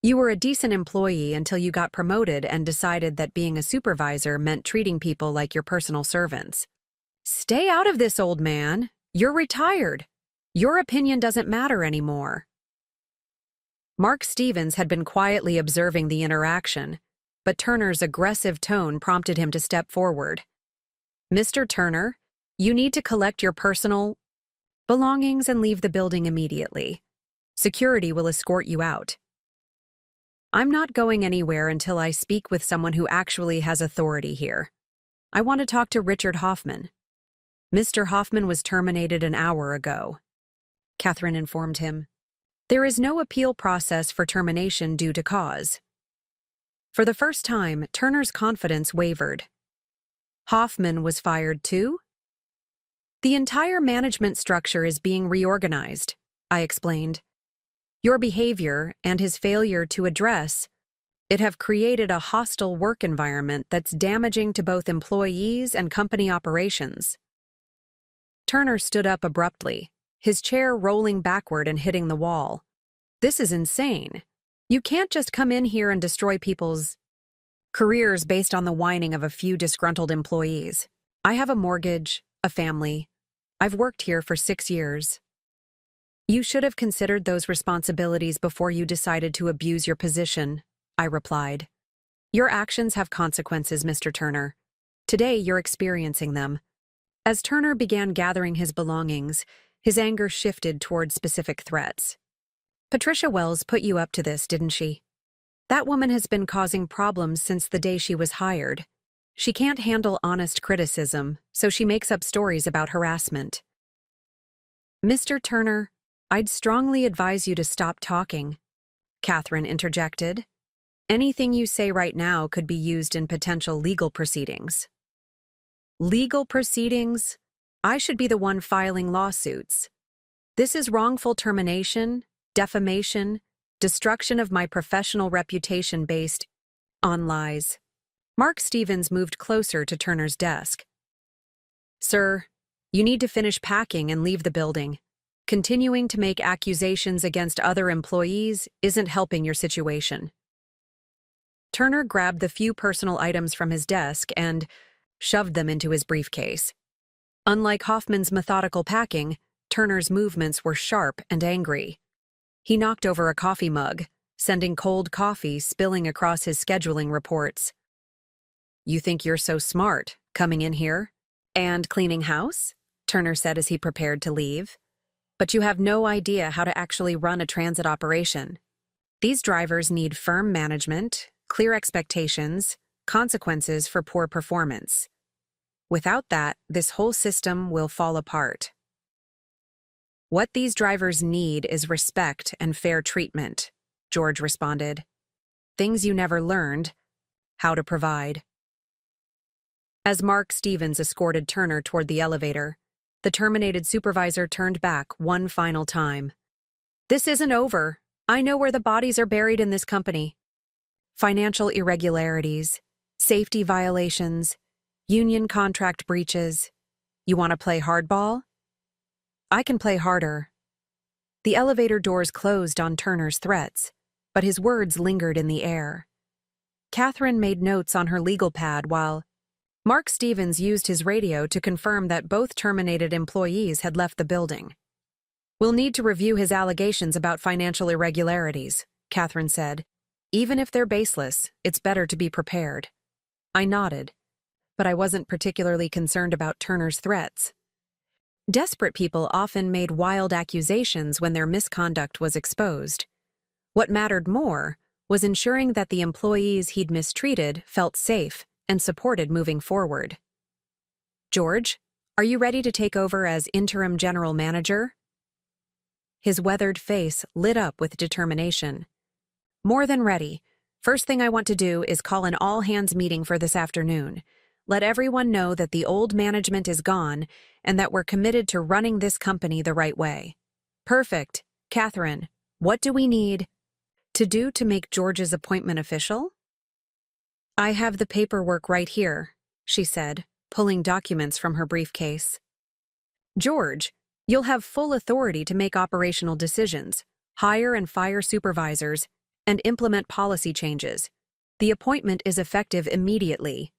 You were a decent employee until you got promoted and decided that being a supervisor meant treating people like your personal servants. Stay out of this, old man. You're retired. Your opinion doesn't matter anymore." Mark Stevens had been quietly observing the interaction, but Turner's aggressive tone prompted him to step forward. "Mr. Turner, you need to collect your personal belongings and leave the building immediately. Security will escort you out." "I'm not going anywhere until I speak with someone who actually has authority here. I want to talk to Richard Hoffman." "Mr. Hoffman was terminated an hour ago," Catherine informed him. "There is no appeal process for termination due to cause." For the first time, Turner's confidence wavered. "Hoffman was fired too?" "The entire management structure is being reorganized," I explained. "Your behavior and his failure to address it have created a hostile work environment that's damaging to both employees and company operations." Turner stood up abruptly, his chair rolling backward and hitting the wall. "This is insane. You can't just come in here and destroy people's careers based on the whining of a few disgruntled employees. I have a mortgage, a family. I've worked here for 6 years. You should have considered those responsibilities before you decided to abuse your position," I replied. "Your actions have consequences, Mr. Turner. Today you're experiencing them." As Turner began gathering his belongings, his anger shifted toward specific threats. "Patricia Wells put you up to this, didn't she? That woman has been causing problems since the day she was hired. She can't handle honest criticism, so she makes up stories about harassment." Mr. Turner, I'd strongly advise you to stop talking, Catherine interjected. Anything you say right now could be used in potential legal proceedings. Legal proceedings? I should be the one filing lawsuits. This is wrongful termination, defamation, destruction of my professional reputation based on lies. Mark Stevens moved closer to Turner's desk. Sir, you need to finish packing and leave the building. Continuing to make accusations against other employees isn't helping your situation. Turner grabbed the few personal items from his desk and shoved them into his briefcase. Unlike Hoffman's methodical packing, Turner's movements were sharp and angry. He knocked over a coffee mug, sending cold coffee spilling across his scheduling reports. You think you're so smart, coming in here? And cleaning house? Turner said as he prepared to leave. But you have no idea how to actually run a transit operation. These drivers need firm management, clear expectations, consequences for poor performance. Without that, this whole system will fall apart. What these drivers need is respect and fair treatment, George responded. Things you never learned how to provide. As Mark Stevens escorted Turner toward the elevator, the terminated supervisor turned back one final time. This isn't over. I know where the bodies are buried in this company. Financial irregularities, safety violations, union contract breaches. You want to play hardball? I can play harder. The elevator doors closed on Turner's threats, but his words lingered in the air. Catherine made notes on her legal pad while Mark Stevens used his radio to confirm that both terminated employees had left the building. We'll need to review his allegations about financial irregularities, Catherine said. Even if they're baseless, it's better to be prepared. I nodded, but I wasn't particularly concerned about Turner's threats. Desperate people often made wild accusations when their misconduct was exposed. What mattered more was ensuring that the employees he'd mistreated felt safe and supported moving forward. George, are you ready to take over as interim general manager? His weathered face lit up with determination. More than ready. First thing I want to do is call an all-hands meeting for this afternoon. Let everyone know that the old management is gone and that we're committed to running this company the right way. Perfect. Catherine, what do we need to do to make George's appointment official? I have the paperwork right here, she said, pulling documents from her briefcase. George, you'll have full authority to make operational decisions, hire and fire supervisors, and implement policy changes. The appointment is effective immediately.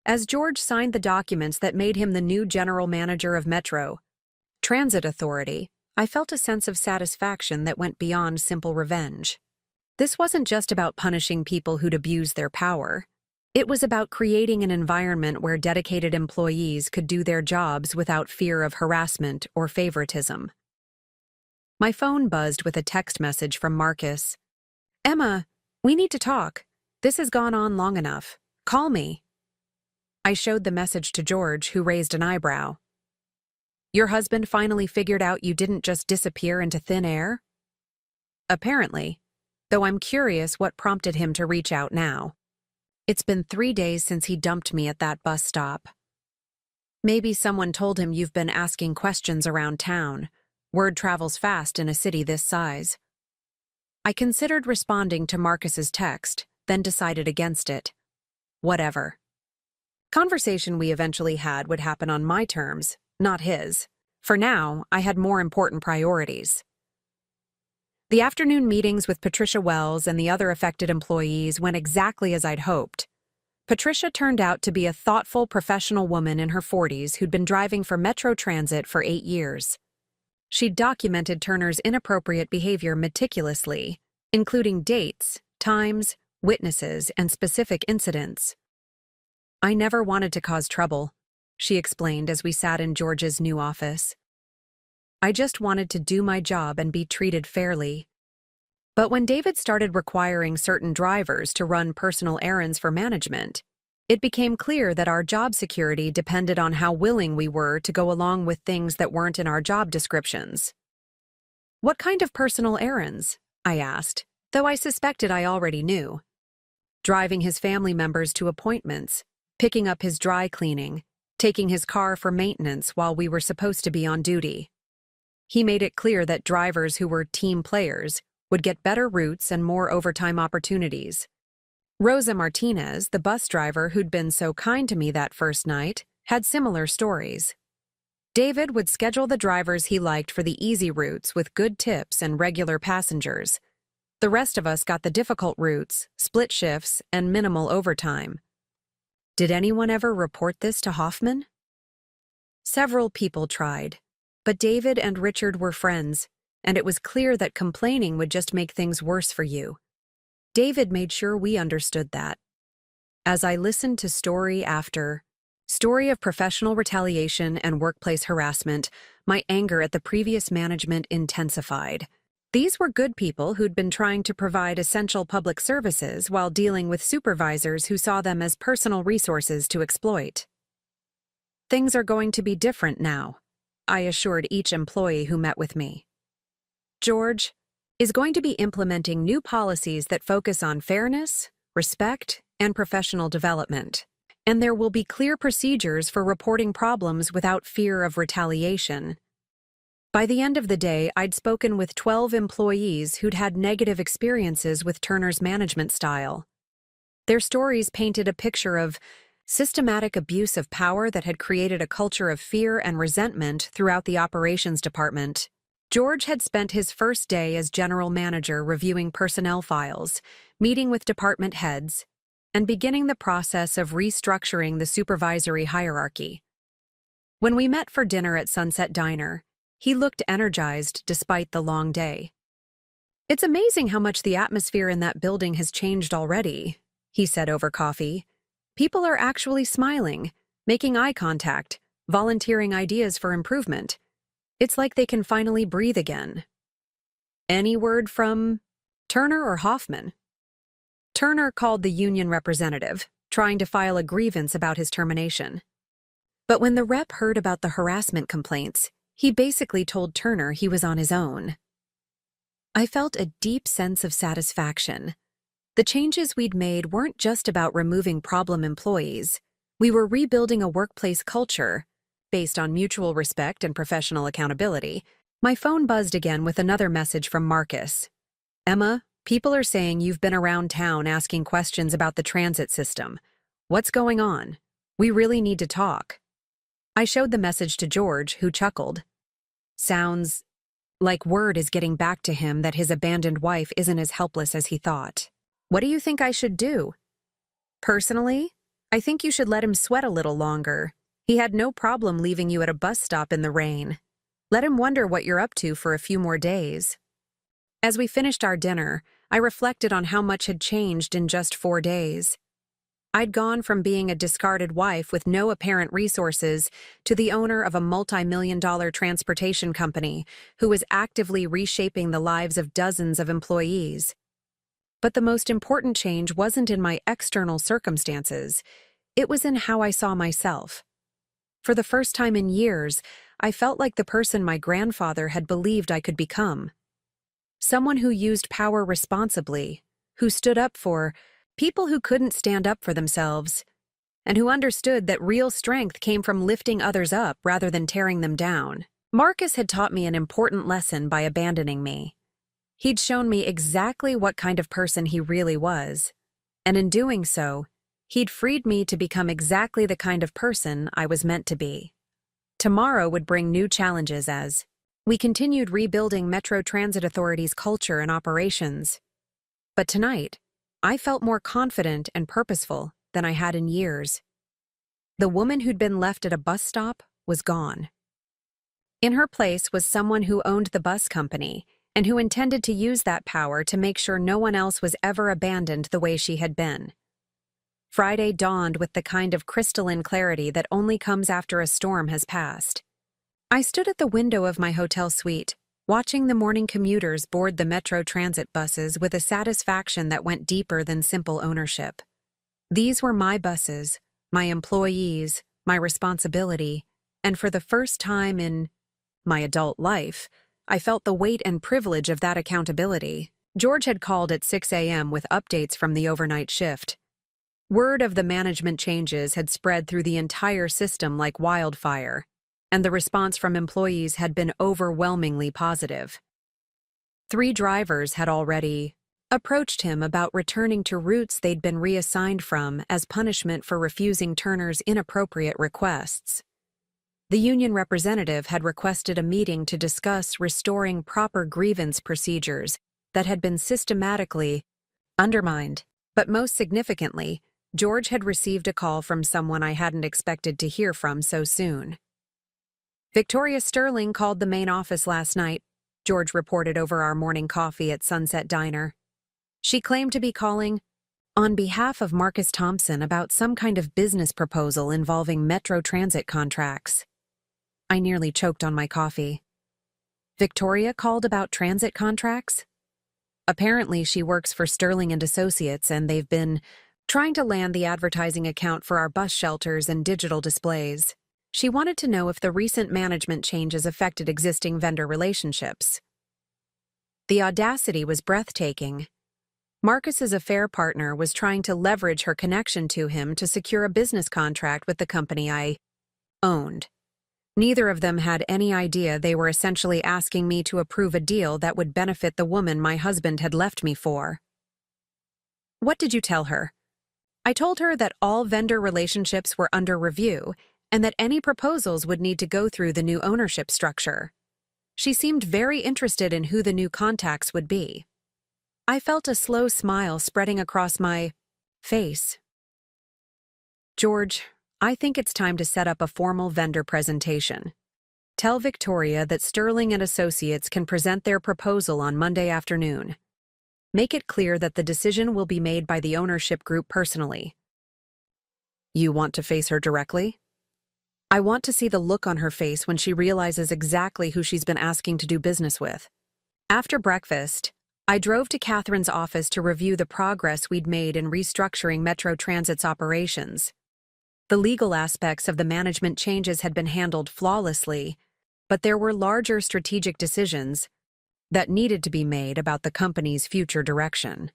As George signed the documents that made him the new general manager of Metro Transit Authority, I felt a sense of satisfaction that went beyond simple revenge. This wasn't just about punishing people who'd abused their power. It was about creating an environment where dedicated employees could do their jobs without fear of harassment or favoritism. My phone buzzed with a text message from Marcus. Emma, we need to talk. This has gone on long enough. Call me. I showed the message to George, who raised an eyebrow. Your husband finally figured out you didn't just disappear into thin air? Apparently, though I'm curious what prompted him to reach out now. It's been 3 days since he dumped me at that bus stop. Maybe someone told him you've been asking questions around town. Word travels fast in a city this size. I considered responding to Marcus's text, then decided against it. Whatever. Conversation we eventually had would happen on my terms, not his. For now, I had more important priorities. The afternoon meetings with Patricia Wells and the other affected employees went exactly as I'd hoped. Patricia turned out to be a thoughtful, professional woman in her 40s who'd been driving for Metro Transit for 8 years. She'd documented Turner's inappropriate behavior meticulously, including dates, times, witnesses, and specific incidents. I never wanted to cause trouble, she explained as we sat in George's new office. I just wanted to do my job and be treated fairly. But when David started requiring certain drivers to run personal errands for management, It became clear that our job security depended on how willing we were to go along with things that weren't in our job descriptions. "What kind of personal errands?" I asked, though I suspected I already knew. Driving his family members to appointments, picking up his dry cleaning, taking his car for maintenance while we were supposed to be on duty. He made it clear that drivers who were team players would get better routes and more overtime opportunities. Rosa Martinez, the bus driver who'd been so kind to me that first night, had similar stories. David would schedule the drivers he liked for the easy routes with good tips and regular passengers. The rest of us got the difficult routes, split shifts, and minimal overtime. Did anyone ever report this to Hoffman? Several people tried, but David and Richard were friends, and it was clear that complaining would just make things worse for you. David made sure we understood that. As I listened to story after story of professional retaliation and workplace harassment, my anger at the previous management intensified. These were good people who'd been trying to provide essential public services while dealing with supervisors who saw them as personal resources to exploit. "Things are going to be different now," I assured each employee who met with me. "George is going to be implementing new policies that focus on fairness, respect, and professional development. And there will be clear procedures for reporting problems without fear of retaliation." By the end of the day, I'd spoken with 12 employees who'd had negative experiences with Turner's management style. Their stories painted a picture of systematic abuse of power that had created a culture of fear and resentment throughout the operations department. George had spent his first day as general manager reviewing personnel files, meeting with department heads, and beginning the process of restructuring the supervisory hierarchy. When we met for dinner at Sunset Diner, he looked energized despite the long day. "It's amazing how much the atmosphere in that building has changed already," he said over coffee. "People are actually smiling, making eye contact, volunteering ideas for improvement. It's like they can finally breathe again." "Any word from Turner or Hoffman?" Turner called the union representative, trying to file a grievance about his termination. But when the rep heard about the harassment complaints, he basically told Turner he was on his own. I felt a deep sense of satisfaction. The changes we'd made weren't just about removing problem employees. We were rebuilding a workplace culture based on mutual respect and professional accountability. My phone buzzed again with another message from Marcus. "Emma, people are saying you've been around town asking questions about the transit system. What's going on? We really need to talk." I showed the message to George, who chuckled. "Sounds like word is getting back to him that his abandoned wife isn't as helpless as he thought. What do you think I should do?" "Personally, I think you should let him sweat a little longer. He had no problem leaving you at a bus stop in the rain. Let him wonder what you're up to for a few more days." As we finished our dinner, I reflected on how much had changed in just 4 days. I'd gone from being a discarded wife with no apparent resources to the owner of a multi-million-dollar transportation company who was actively reshaping the lives of dozens of employees. But the most important change wasn't in my external circumstances. It was in how I saw myself. For the first time in years, I felt like the person my grandfather had believed I could become. Someone who used power responsibly, who stood up for people who couldn't stand up for themselves, and who understood that real strength came from lifting others up rather than tearing them down. Marcus had taught me an important lesson by abandoning me. He'd shown me exactly what kind of person he really was, and in doing so, he'd freed me to become exactly the kind of person I was meant to be. Tomorrow would bring new challenges as we continued rebuilding Metro Transit Authority's culture and operations. But tonight, I felt more confident and purposeful than I had in years. The woman who'd been left at a bus stop was gone. In her place was someone who owned the bus company and who intended to use that power to make sure no one else was ever abandoned the way she had been. Friday dawned with the kind of crystalline clarity that only comes after a storm has passed. I stood at the window of my hotel suite, watching the morning commuters board the Metro Transit buses with a satisfaction that went deeper than simple ownership. These were my buses, my employees, my responsibility, and for the first time in my adult life, I felt the weight and privilege of that accountability. George had called at 6 a.m. with updates from the overnight shift. Word of the management changes had spread through the entire system like wildfire, and the response from employees had been overwhelmingly positive. 3 drivers had already approached him about returning to routes they'd been reassigned from as punishment for refusing Turner's inappropriate requests. The union representative had requested a meeting to discuss restoring proper grievance procedures that had been systematically undermined. But most significantly, George had received a call from someone I hadn't expected to hear from so soon. Victoria Sterling called the main office last night, George reported over our morning coffee at Sunset Diner. She claimed to be calling on behalf of Marcus Thompson about some kind of business proposal involving Metro Transit contracts. I nearly choked on my coffee. Victoria called about transit contracts? Apparently, she works for Sterling and Associates, and they've been trying to land the advertising account for our bus shelters and digital displays. She wanted to know if the recent management changes affected existing vendor relationships. The audacity was breathtaking. Marcus's affair partner was trying to leverage her connection to him to secure a business contract with the company I owned. Neither of them had any idea they were essentially asking me to approve a deal that would benefit the woman my husband had left me for. What did you tell her? I told her that all vendor relationships were under review and that any proposals would need to go through the new ownership structure. She seemed very interested in who the new contacts would be. I felt a slow smile spreading across my face. George, I think it's time to set up a formal vendor presentation. Tell Victoria that Sterling and Associates can present their proposal on Monday afternoon. Make it clear that the decision will be made by the ownership group personally. You want to face her directly? I want to see the look on her face when she realizes exactly who she's been asking to do business with. After breakfast, I drove to Catherine's office to review the progress we'd made in restructuring Metro Transit's operations. The legal aspects of the management changes had been handled flawlessly, but there were larger strategic decisions that needed to be made about the company's future direction.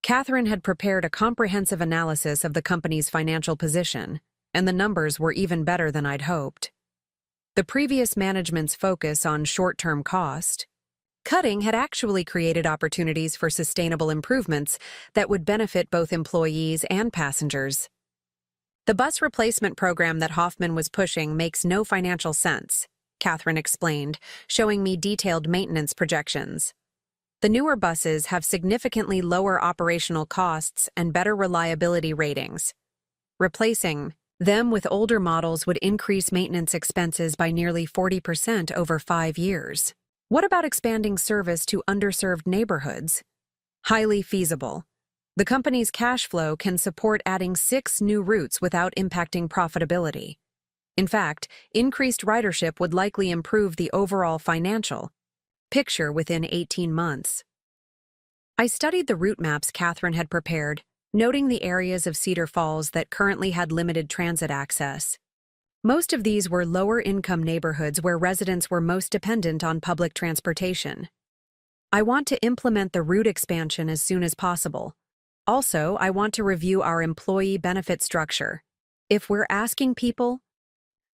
Catherine had prepared a comprehensive analysis of the company's financial position, and the numbers were even better than I'd hoped. The previous management's focus on short-term cost cutting had actually created opportunities for sustainable improvements that would benefit both employees and passengers. The bus replacement program that Hoffman was pushing makes no financial sense, Catherine explained, showing me detailed maintenance projections. The newer buses have significantly lower operational costs and better reliability ratings. Replacing them with older models would increase maintenance expenses by nearly 40% over 5 years. What about expanding service to underserved neighborhoods? Highly feasible. The company's cash flow can support adding 6 new routes without impacting profitability. In fact, increased ridership would likely improve the overall financial picture within 18 months. I studied the route maps Catherine had prepared, noting the areas of Cedar Falls that currently had limited transit access. Most of these were lower-income neighborhoods where residents were most dependent on public transportation. I want to implement the route expansion as soon as possible. Also, I want to review our employee benefit structure. If we're asking people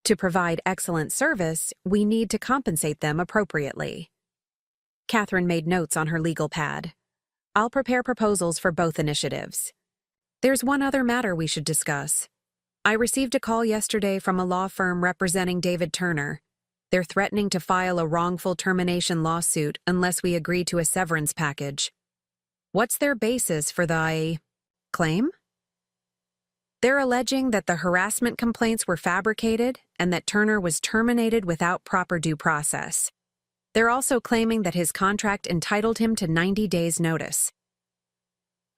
to provide excellent service, we need to compensate them appropriately. Catherine made notes on her legal pad. I'll prepare proposals for both initiatives. There's one other matter we should discuss. I received a call yesterday from a law firm representing David Turner. They're threatening to file a wrongful termination lawsuit unless we agree to a severance package. What's their basis for the claim? They're alleging that the harassment complaints were fabricated and that Turner was terminated without proper due process. They're also claiming that his contract entitled him to 90 days' notice.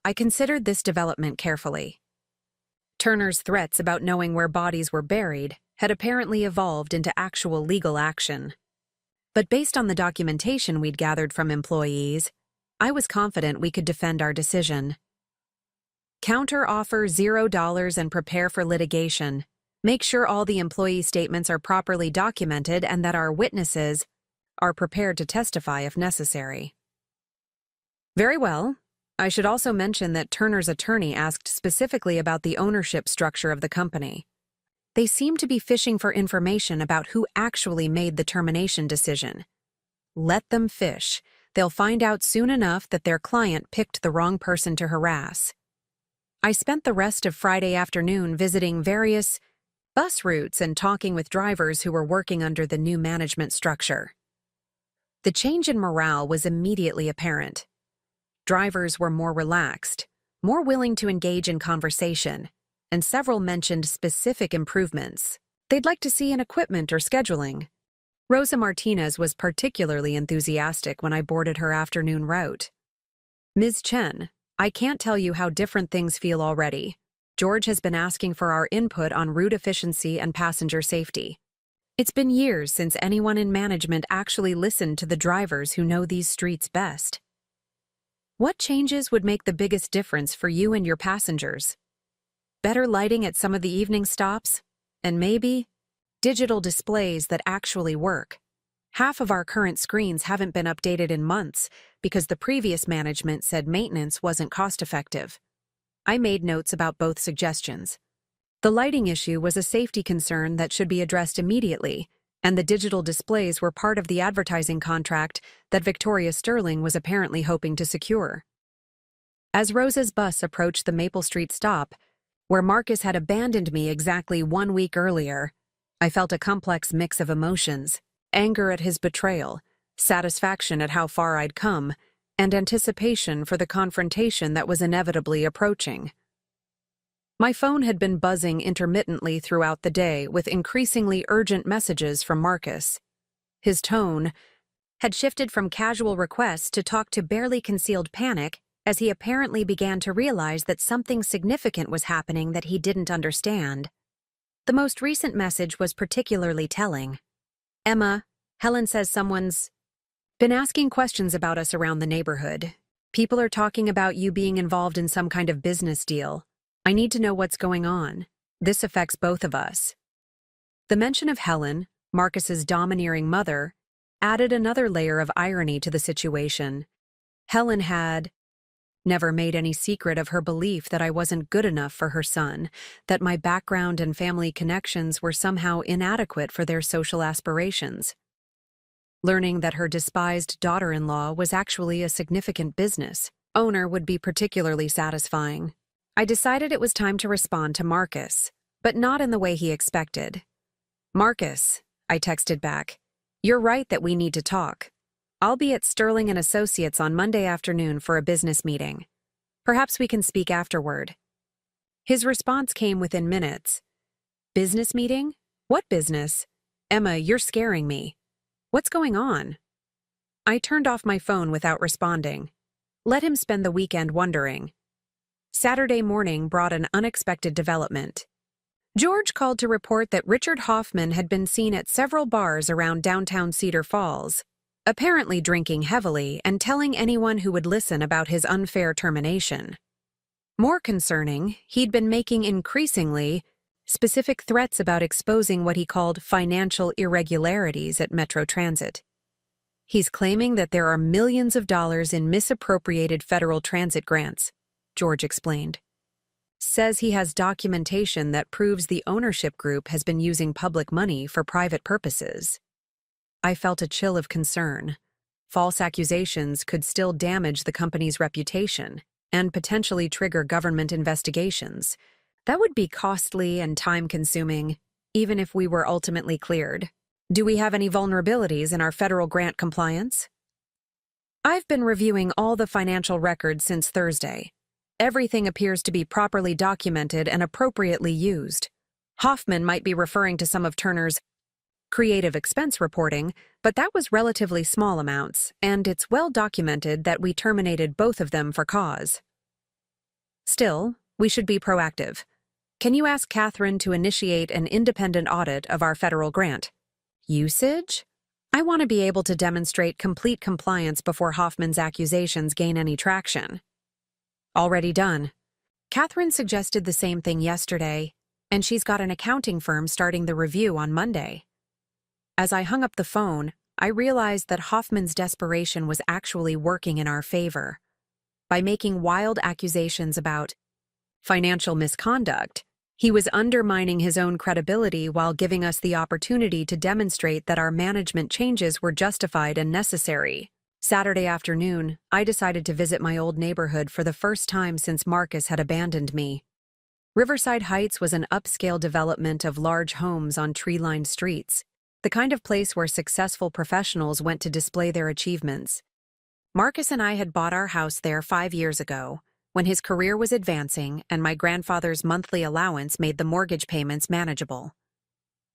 I considered this development carefully. Turner's threats about knowing where bodies were buried had apparently evolved into actual legal action. But based on the documentation we'd gathered from employees, I was confident we could defend our decision. Counter offer $0 and prepare for litigation. Make sure all the employee statements are properly documented and that our witnesses are prepared to testify if necessary. Very well. I should also mention that Turner's attorney asked specifically about the ownership structure of the company. They seem to be fishing for information about who actually made the termination decision. Let them fish. They'll find out soon enough that their client picked the wrong person to harass. I spent the rest of Friday afternoon visiting various bus routes and talking with drivers who were working under the new management structure. The change in morale was immediately apparent. Drivers were more relaxed, more willing to engage in conversation, and several mentioned specific improvements they'd like to see in equipment or scheduling. Rosa Martinez was particularly enthusiastic when I boarded her afternoon route. Ms. Chen, I can't tell you how different things feel already. George has been asking for our input on route efficiency and passenger safety. It's been years since anyone in management actually listened to the drivers who know these streets best. What changes would make the biggest difference for you and your passengers? Better lighting at some of the evening stops? And maybe digital displays that actually work. Half of our current screens haven't been updated in months because the previous management said maintenance wasn't cost-effective. I made notes about both suggestions. The lighting issue was a safety concern that should be addressed immediately, and the digital displays were part of the advertising contract that Victoria Sterling was apparently hoping to secure. As Rosa's bus approached the Maple Street stop, where Marcus had abandoned me exactly 1 week earlier, I felt a complex mix of emotions: anger at his betrayal, satisfaction at how far I'd come, and anticipation for the confrontation that was inevitably approaching. My phone had been buzzing intermittently throughout the day with increasingly urgent messages from Marcus. His tone had shifted from casual requests to talk to barely concealed panic as he apparently began to realize that something significant was happening that he didn't understand. The most recent message was particularly telling. Emma, Helen says someone's been asking questions about us around the neighborhood. People are talking about you being involved in some kind of business deal. I need to know what's going on. This affects both of us. The mention of Helen, Marcus's domineering mother, added another layer of irony to the situation. Helen had never made any secret of her belief that I wasn't good enough for her son, that my background and family connections were somehow inadequate for their social aspirations. Learning that her despised daughter-in-law was actually a significant business owner would be particularly satisfying. I decided it was time to respond to Marcus, but not in the way he expected. Marcus, I texted back, you're right that we need to talk. I'll be at Sterling & Associates on Monday afternoon for a business meeting. Perhaps we can speak afterward. His response came within minutes. Business meeting? What business? Emma, you're scaring me. What's going on? I turned off my phone without responding. Let him spend the weekend wondering. Saturday morning brought an unexpected development. George called to report that Richard Hoffman had been seen at several bars around downtown Cedar Falls, apparently drinking heavily and telling anyone who would listen about his unfair termination. More concerning, he'd been making increasingly specific threats about exposing what he called financial irregularities at Metro Transit. He's claiming that there are millions of dollars in misappropriated federal transit grants, George explained. Says he has documentation that proves the ownership group has been using public money for private purposes. I felt a chill of concern. False accusations could still damage the company's reputation and potentially trigger government investigations. That would be costly and time-consuming, even if we were ultimately cleared. Do we have any vulnerabilities in our federal grant compliance? I've been reviewing all the financial records since Thursday. Everything appears to be properly documented and appropriately used. Hoffman might be referring to some of Turner's creative expense reporting, but that was relatively small amounts, and it's well documented that we terminated both of them for cause. Still, we should be proactive. Can you ask Catherine to initiate an independent audit of our federal grant? Usage? I want to be able to demonstrate complete compliance before Hoffman's accusations gain any traction. Already done. Catherine suggested the same thing yesterday, and she's got an accounting firm starting the review on Monday. As I hung up the phone, I realized that Hoffman's desperation was actually working in our favor. By making wild accusations about financial misconduct, he was undermining his own credibility while giving us the opportunity to demonstrate that our management changes were justified and necessary. Saturday afternoon, I decided to visit my old neighborhood for the first time since Marcus had abandoned me. Riverside Heights was an upscale development of large homes on tree-lined streets, the kind of place where successful professionals went to display their achievements. Marcus and I had bought our house there 5 years ago, when his career was advancing and my grandfather's monthly allowance made the mortgage payments manageable.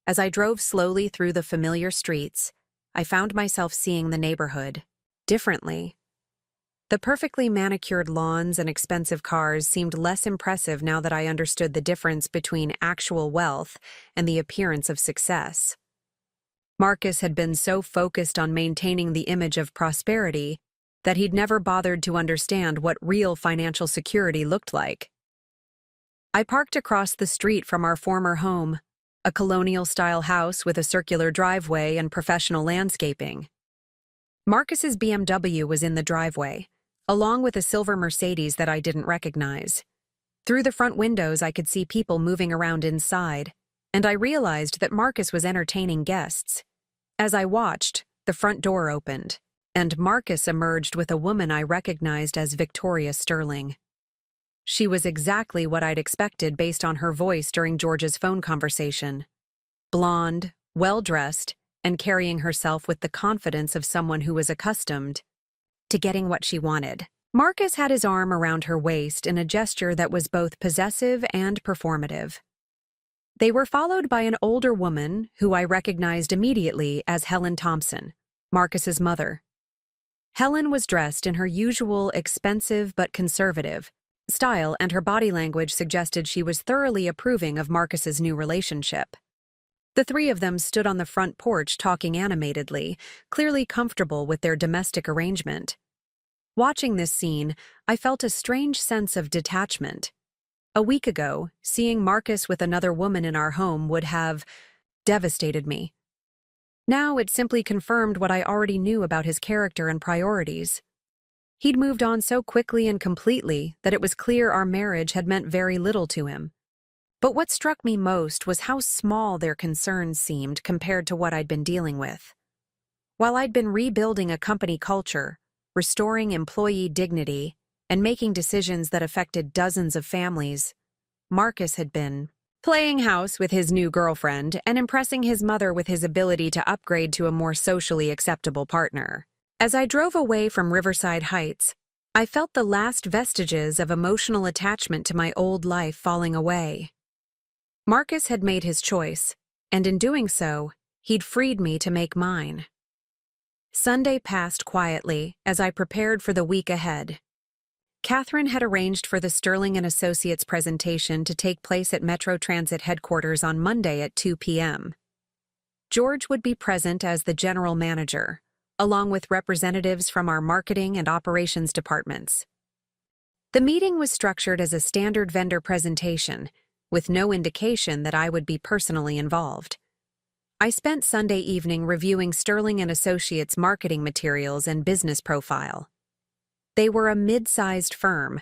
As I drove slowly through the familiar streets, I found myself seeing the neighborhood differently. The perfectly manicured lawns and expensive cars seemed less impressive now that I understood the difference between actual wealth and the appearance of success. Marcus had been so focused on maintaining the image of prosperity that he'd never bothered to understand what real financial security looked like. I parked across the street from our former home, a colonial-style house with a circular driveway and professional landscaping. Marcus's BMW was in the driveway, along with a silver Mercedes that I didn't recognize. Through the front windows, I could see people moving around inside, and I realized that Marcus was entertaining guests. As I watched, the front door opened, and Marcus emerged with a woman I recognized as Victoria Sterling. She was exactly what I'd expected based on her voice during George's phone conversation. Blonde, well-dressed, and carrying herself with the confidence of someone who was accustomed to getting what she wanted. Marcus had his arm around her waist in a gesture that was both possessive and performative. They were followed by an older woman who I recognized immediately as Helen Thompson, Marcus's mother. Helen was dressed in her usual expensive but conservative style, and her body language suggested she was thoroughly approving of Marcus's new relationship. The three of them stood on the front porch talking animatedly, clearly comfortable with their domestic arrangement. Watching this scene, I felt a strange sense of detachment. A week ago, seeing Marcus with another woman in our home would have devastated me. Now it simply confirmed what I already knew about his character and priorities. He'd moved on so quickly and completely that it was clear our marriage had meant very little to him. But what struck me most was how small their concerns seemed compared to what I'd been dealing with. While I'd been rebuilding a company culture, restoring employee dignity, and making decisions that affected dozens of families, Marcus had been playing house with his new girlfriend and impressing his mother with his ability to upgrade to a more socially acceptable partner. As I drove away from Riverside Heights, I felt the last vestiges of emotional attachment to my old life falling away. Marcus had made his choice, and in doing so, he'd freed me to make mine. Sunday passed quietly as I prepared for the week ahead. Catherine had arranged for the Sterling and Associates presentation to take place at Metro Transit headquarters on Monday at 2 p.m. George would be present as the general manager, along with representatives from our marketing and operations departments. The meeting was structured as a standard vendor presentation, with no indication that I would be personally involved. I spent Sunday evening reviewing Sterling and Associates' marketing materials and business profile. They were a mid-sized firm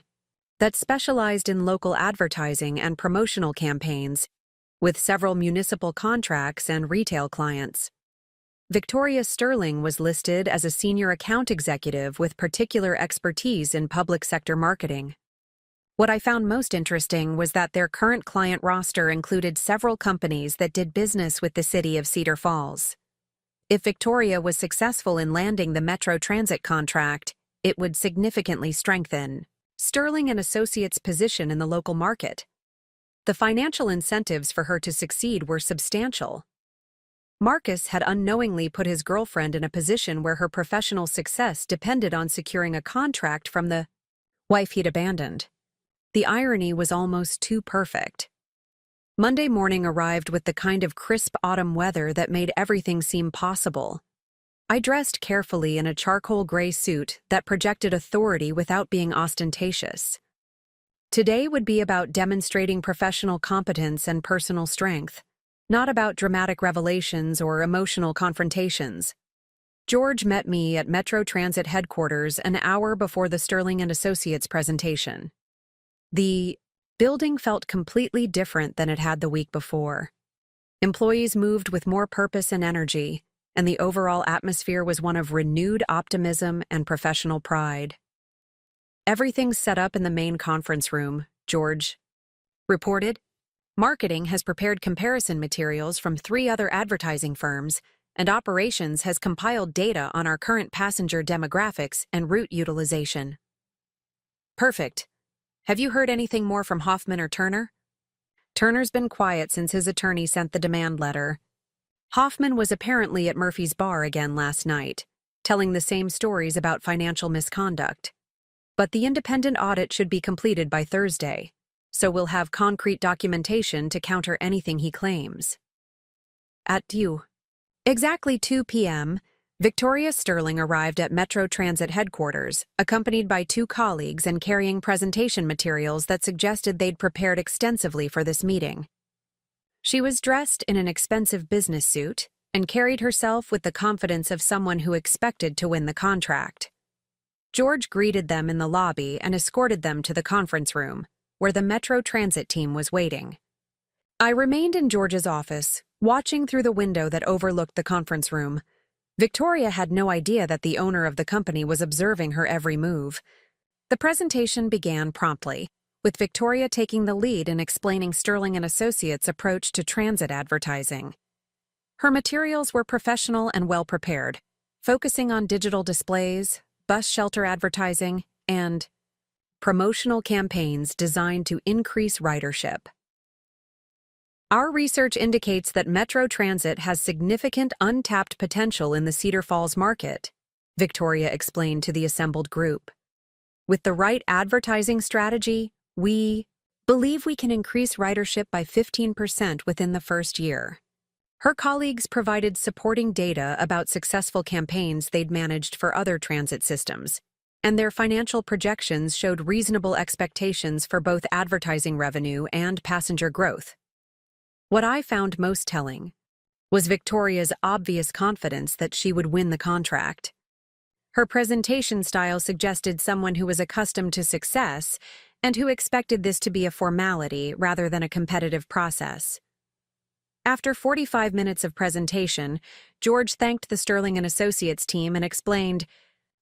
that specialized in local advertising and promotional campaigns, with several municipal contracts and retail clients. Victoria Sterling was listed as a senior account executive with particular expertise in public sector marketing. What I found most interesting was that their current client roster included several companies that did business with the city of Cedar Falls. If Victoria was successful in landing the Metro Transit contract, it would significantly strengthen Sterling and Associates' position in the local market. The financial incentives for her to succeed were substantial. Marcus had unknowingly put his girlfriend in a position where her professional success depended on securing a contract from the wife he'd abandoned. The irony was almost too perfect. Monday morning arrived with the kind of crisp autumn weather that made everything seem possible. I dressed carefully in a charcoal gray suit that projected authority without being ostentatious. Today would be about demonstrating professional competence and personal strength, not about dramatic revelations or emotional confrontations. George met me at Metro Transit headquarters an hour before the Sterling and Associates presentation. The building felt completely different than it had the week before. Employees moved with more purpose and energy, and the overall atmosphere was one of renewed optimism and professional pride. "Everything's set up in the main conference room," George reported. "Marketing has prepared comparison materials from 3 other advertising firms, and operations has compiled data on our current passenger demographics and route utilization." "Perfect. Have you heard anything more from Hoffman or Turner?" "Turner's been quiet since his attorney sent the demand letter. Hoffman was apparently at Murphy's bar again last night, telling the same stories about financial misconduct. But the independent audit should be completed by Thursday, so we'll have concrete documentation to counter anything he claims." At exactly 2 p.m., Victoria Sterling arrived at Metro Transit headquarters, accompanied by 2 colleagues and carrying presentation materials that suggested they'd prepared extensively for this meeting. She was dressed in an expensive business suit and carried herself with the confidence of someone who expected to win the contract. George greeted them in the lobby and escorted them to the conference room, where the Metro Transit team was waiting. I remained in George's office, watching through the window that overlooked the conference room. Victoria had no idea that the owner of the company was observing her every move. The presentation began promptly, with Victoria taking the lead in explaining Sterling and Associates' approach to transit advertising. Her materials were professional and well-prepared, focusing on digital displays, bus shelter advertising, and promotional campaigns designed to increase ridership. "Our research indicates that Metro Transit has significant untapped potential in the Cedar Falls market," Victoria explained to the assembled group. "With the right advertising strategy, we believe we can increase ridership by 15% within the first year." Her colleagues provided supporting data about successful campaigns they'd managed for other transit systems, and their financial projections showed reasonable expectations for both advertising revenue and passenger growth. What I found most telling was Victoria's obvious confidence that she would win the contract. Her presentation style suggested someone who was accustomed to success and who expected this to be a formality rather than a competitive process. After 45 minutes of presentation, George thanked the Sterling and Associates team and explained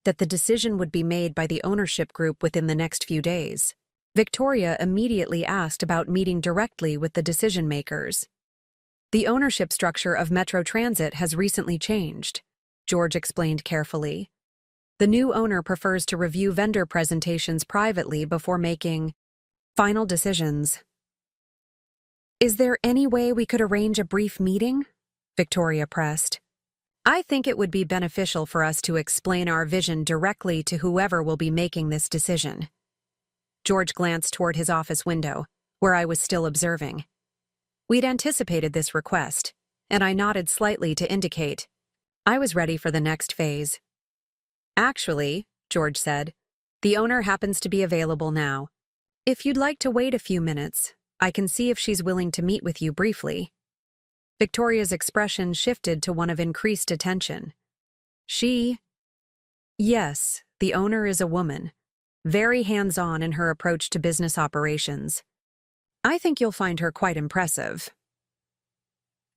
that the decision would be made by the ownership group within the next few days. Victoria immediately asked about meeting directly with the decision-makers. "The ownership structure of Metro Transit has recently changed," George explained carefully. "The new owner prefers to review vendor presentations privately before making final decisions." "Is there any way we could arrange a brief meeting?" Victoria pressed. "I think it would be beneficial for us to explain our vision directly to whoever will be making this decision." George glanced toward his office window, where I was still observing. We'd anticipated this request, and I nodded slightly to indicate I was ready for the next phase. "Actually," George said, "the owner happens to be available now. If you'd like to wait a few minutes, I can see if she's willing to meet with you briefly." Victoria's expression shifted to one of increased attention. Yes, the owner is a woman, very hands-on in her approach to business operations. I think you'll find her quite impressive."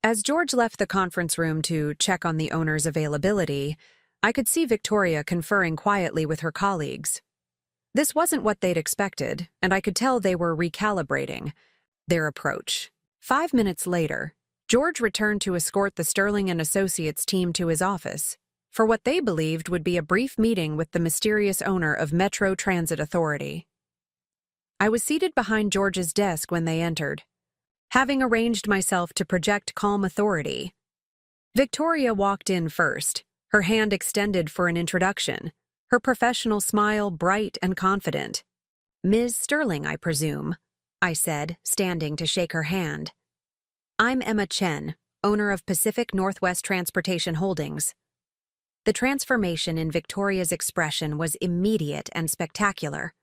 As George left the conference room to check on the owner's availability, I could see Victoria conferring quietly with her colleagues. This wasn't what they'd expected, and I could tell they were recalibrating their approach. 5 minutes later, George returned to escort the Sterling and Associates team to his office for what they believed would be a brief meeting with the mysterious owner of Metro Transit Authority. I was seated behind George's desk when they entered, having arranged myself to project calm authority. Victoria walked in first, her hand extended for an introduction, her professional smile bright and confident. "Ms. Sterling, I presume," I said, standing to shake her hand. "I'm Emma Chen, owner of Pacific Northwest Transportation Holdings." The transformation in Victoria's expression was immediate and spectacular.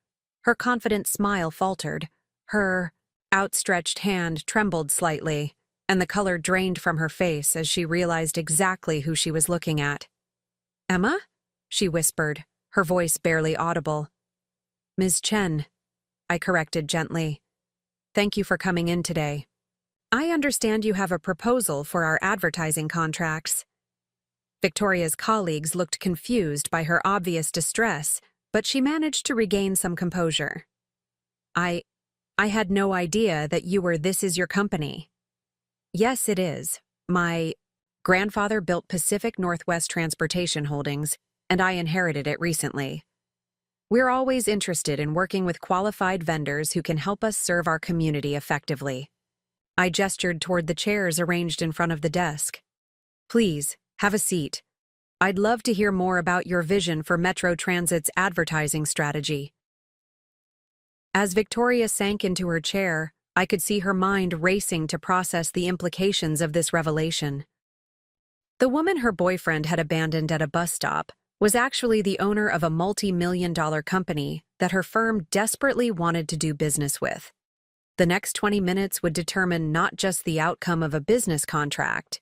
Her confident smile faltered. Her outstretched hand trembled slightly, and the color drained from her face as she realized exactly who she was looking at. "Emma?" she whispered, her voice barely audible. "Ms. Chen," I corrected gently. "Thank you for coming in today. I understand you have a proposal for our advertising contracts." Victoria's colleagues looked confused by her obvious distress, but she managed to regain some composure. I had no idea that you were This Is Your Company." "Yes, it is. My grandfather built Pacific Northwest Transportation Holdings, and I inherited it recently. We're always interested in working with qualified vendors who can help us serve our community effectively." I gestured toward the chairs arranged in front of the desk. "Please, have a seat. I'd love to hear more about your vision for Metro Transit's advertising strategy." As Victoria sank into her chair, I could see her mind racing to process the implications of this revelation. The woman her boyfriend had abandoned at a bus stop was actually the owner of a multi-million-dollar company that her firm desperately wanted to do business with. The next 20 minutes would determine not just the outcome of a business contract,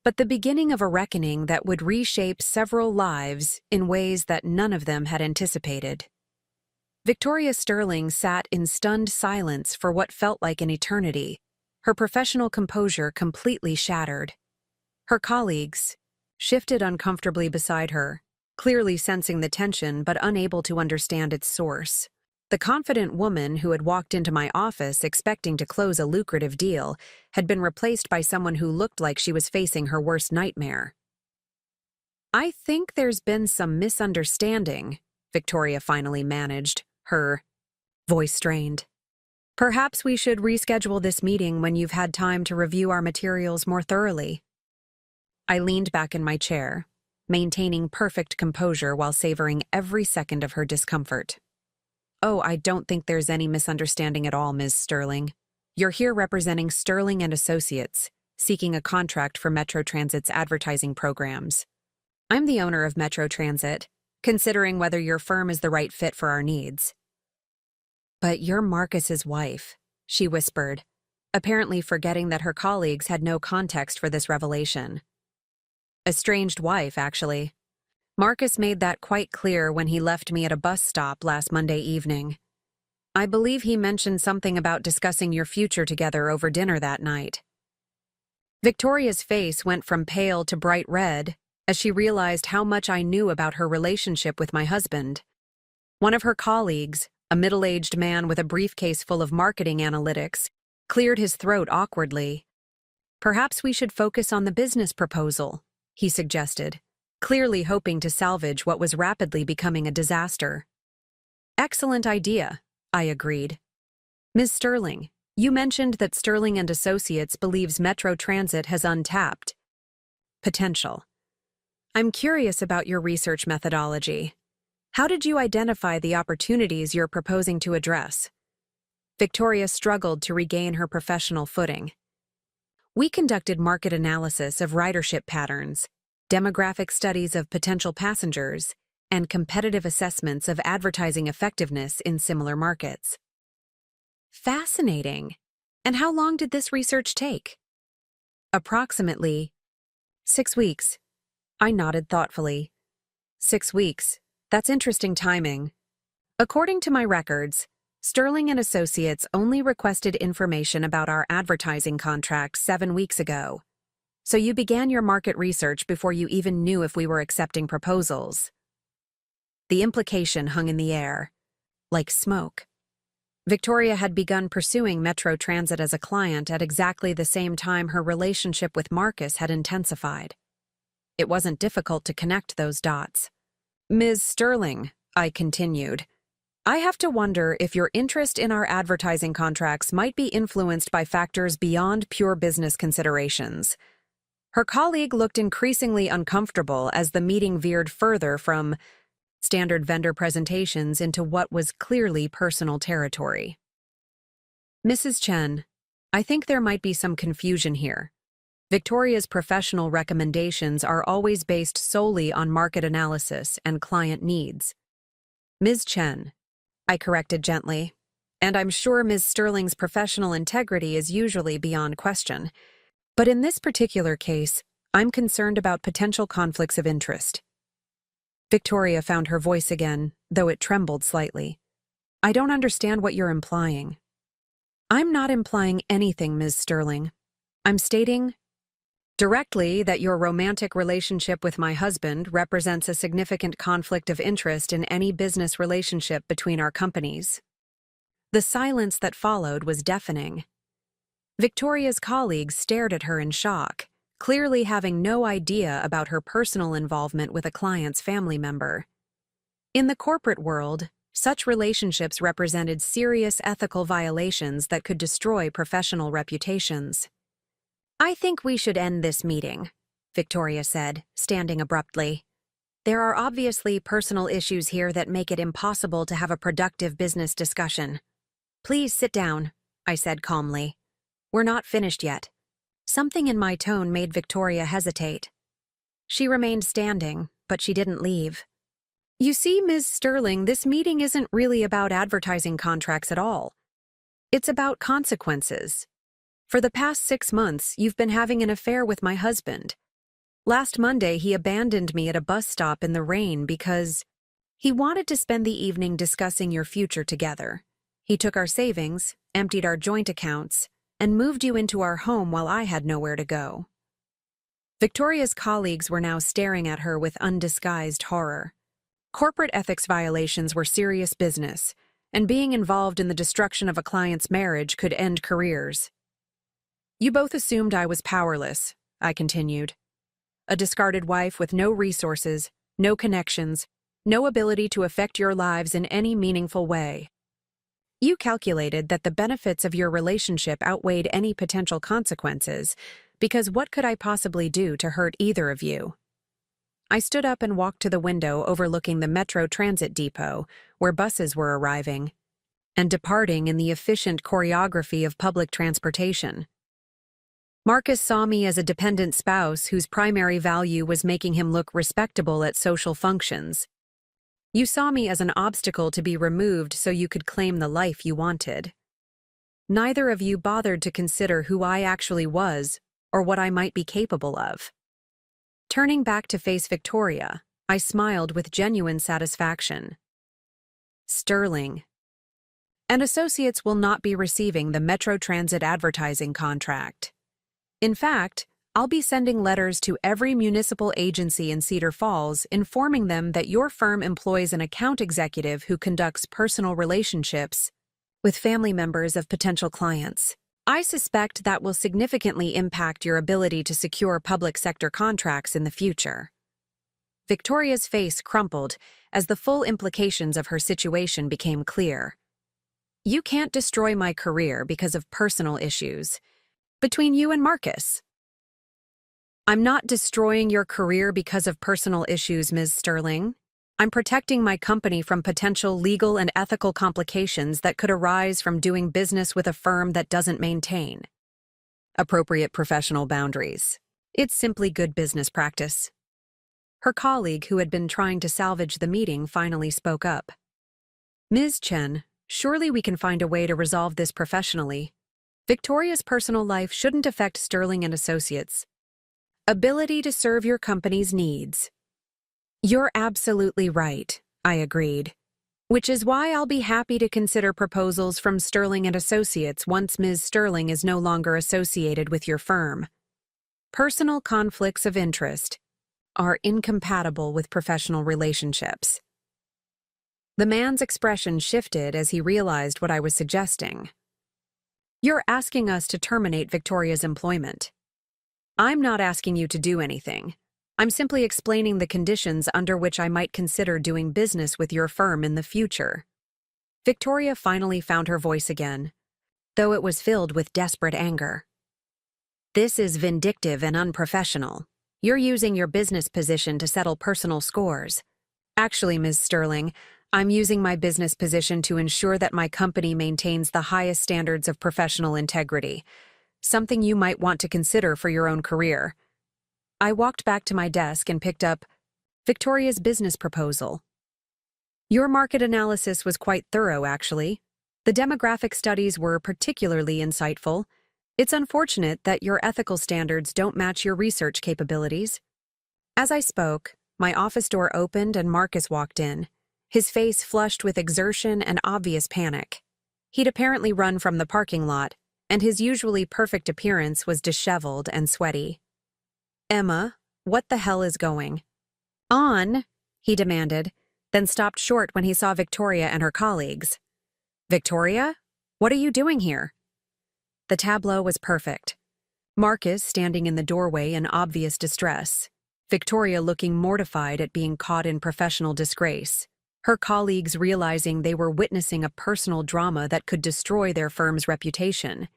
but the beginning of a reckoning that would reshape several lives in ways that none of them had anticipated. Victoria Sterling sat in stunned silence for what felt like an eternity, her professional composure completely shattered. Her colleagues shifted uncomfortably beside her, clearly sensing the tension but unable to understand its source. The confident woman who had walked into my office expecting to close a lucrative deal had been replaced by someone who looked like she was facing her worst nightmare. "I think there's been some misunderstanding," Victoria finally managed, her voice strained. "Perhaps we should reschedule this meeting when you've had time to review our materials more thoroughly." I leaned back in my chair, maintaining perfect composure while savoring every second of her discomfort. "Oh, I don't think there's any misunderstanding at all, Ms. Sterling. You're here representing Sterling and Associates, seeking a contract for Metro Transit's advertising programs. I'm the owner of Metro Transit, considering whether your firm is the right fit for our needs." "But you're Marcus's wife," she whispered, apparently forgetting that her colleagues had no context for this revelation. "Estranged wife, actually. Marcus made that quite clear when he left me at a bus stop last Monday evening. I believe he mentioned something about discussing your future together over dinner that night." Victoria's face went from pale to bright red as she realized how much I knew about her relationship with my husband. One of her colleagues, a middle-aged man with a briefcase full of marketing analytics, cleared his throat awkwardly. "Perhaps we should focus on the business proposal," he suggested, clearly hoping to salvage what was rapidly becoming a disaster. "Excellent idea," I agreed. "Ms. Sterling, you mentioned that Sterling and Associates believes Metro Transit has untapped potential. I'm curious about your research methodology. How did you identify the opportunities you're proposing to address?" Victoria struggled to regain her professional footing. "We conducted market analysis of ridership patterns, demographic studies of potential passengers, and competitive assessments of advertising effectiveness in similar markets." "Fascinating. And how long did this research take?" "Approximately 6 weeks. I nodded thoughtfully. 6 weeks. That's interesting timing. According to my records, Sterling and Associates only requested information about our advertising contract 7 weeks ago. So you began your market research before you even knew if we were accepting proposals." The implication hung in the air, like smoke. Victoria had begun pursuing Metro Transit as a client at exactly the same time her relationship with Marcus had intensified. It wasn't difficult to connect those dots. "Ms. Sterling," I continued, "I have to wonder if your interest in our advertising contracts might be influenced by factors beyond pure business considerations." Her colleague looked increasingly uncomfortable as the meeting veered further from standard vendor presentations into what was clearly personal territory. "Mrs. Chen, I think there might be some confusion here. Victoria's professional recommendations are always based solely on market analysis and client needs. Ms. Chen, I corrected gently. And I'm sure Ms. Sterling's professional integrity is usually beyond question. But in this particular case, I'm concerned about potential conflicts of interest. Victoria found her voice again, though it trembled slightly. I don't understand what you're implying. I'm not implying anything, Ms. Sterling. I'm stating directly that your romantic relationship with my husband represents a significant conflict of interest in any business relationship between our companies. The silence that followed was deafening. Victoria's colleagues stared at her in shock, clearly having no idea about her personal involvement with a client's family member. In the corporate world, such relationships represented serious ethical violations that could destroy professional reputations. I think we should end this meeting, Victoria said, standing abruptly. There are obviously personal issues here that make it impossible to have a productive business discussion. Please sit down, I said calmly. We're not finished yet. Something in my tone made Victoria hesitate. She remained standing, but she didn't leave. You see, Ms. Sterling, this meeting isn't really about advertising contracts at all. It's about consequences. For the past 6 months, you've been having an affair with my husband. Last Monday, he abandoned me at a bus stop in the rain because he wanted to spend the evening discussing your future together. He took our savings, emptied our joint accounts, and moved you into our home while I had nowhere to go. Victoria's colleagues were now staring at her with undisguised horror. Corporate ethics violations were serious business, and being involved in the destruction of a client's marriage could end careers. You both assumed I was powerless, I continued. A discarded wife with no resources, no connections, no ability to affect your lives in any meaningful way. You calculated that the benefits of your relationship outweighed any potential consequences, because what could I possibly do to hurt either of you? I stood up and walked to the window overlooking the metro transit depot, where buses were arriving and departing in the efficient choreography of public transportation. Marcus saw me as a dependent spouse whose primary value was making him look respectable at social functions. You saw me as an obstacle to be removed so you could claim the life you wanted. Neither of you bothered to consider who I actually was or what I might be capable of. Turning back to face Victoria, I smiled with genuine satisfaction. Sterling and Associates will not be receiving the Metro Transit advertising contract. In fact, I'll be sending letters to every municipal agency in Cedar Falls informing them that your firm employs an account executive who conducts personal relationships with family members of potential clients. I suspect that will significantly impact your ability to secure public sector contracts in the future. Victoria's face crumpled as the full implications of her situation became clear. You can't destroy my career because of personal issues between you and Marcus. I'm not destroying your career because of personal issues, Ms. Sterling. I'm protecting my company from potential legal and ethical complications that could arise from doing business with a firm that doesn't maintain appropriate professional boundaries. It's simply good business practice. Her colleague, who had been trying to salvage the meeting, finally spoke up. Ms. Chen, surely we can find a way to resolve this professionally. Victoria's personal life shouldn't affect Sterling and Associates' ability to serve your company's needs. You're absolutely right, I agreed. Which is why I'll be happy to consider proposals from Sterling and Associates once Ms. Sterling is no longer associated with your firm. Personal conflicts of interest are incompatible with professional relationships. The man's expression shifted as he realized what I was suggesting. You're asking us to terminate Victoria's employment. I'm not asking you to do anything. I'm simply explaining the conditions under which I might consider doing business with your firm in the future. Victoria finally found her voice again, though it was filled with desperate anger. This is vindictive and unprofessional. You're using your business position to settle personal scores. Actually, Ms. Sterling, I'm using my business position to ensure that my company maintains the highest standards of professional integrity, something you might want to consider for your own career. I walked back to my desk and picked up Victoria's business proposal. Your market analysis was quite thorough, actually. The demographic studies were particularly insightful. It's unfortunate that your ethical standards don't match your research capabilities. As I spoke, my office door opened and Marcus walked in, his face flushed with exertion and obvious panic. He'd apparently run from the parking lot, and his usually perfect appearance was disheveled and sweaty. "Emma, what the hell is going on?" he demanded, then stopped short when he saw Victoria and her colleagues. "Victoria? What are you doing here?" The tableau was perfect. Marcus standing in the doorway in obvious distress, Victoria looking mortified at being caught in professional disgrace, her colleagues realizing they were witnessing a personal drama that could destroy their firm's reputation,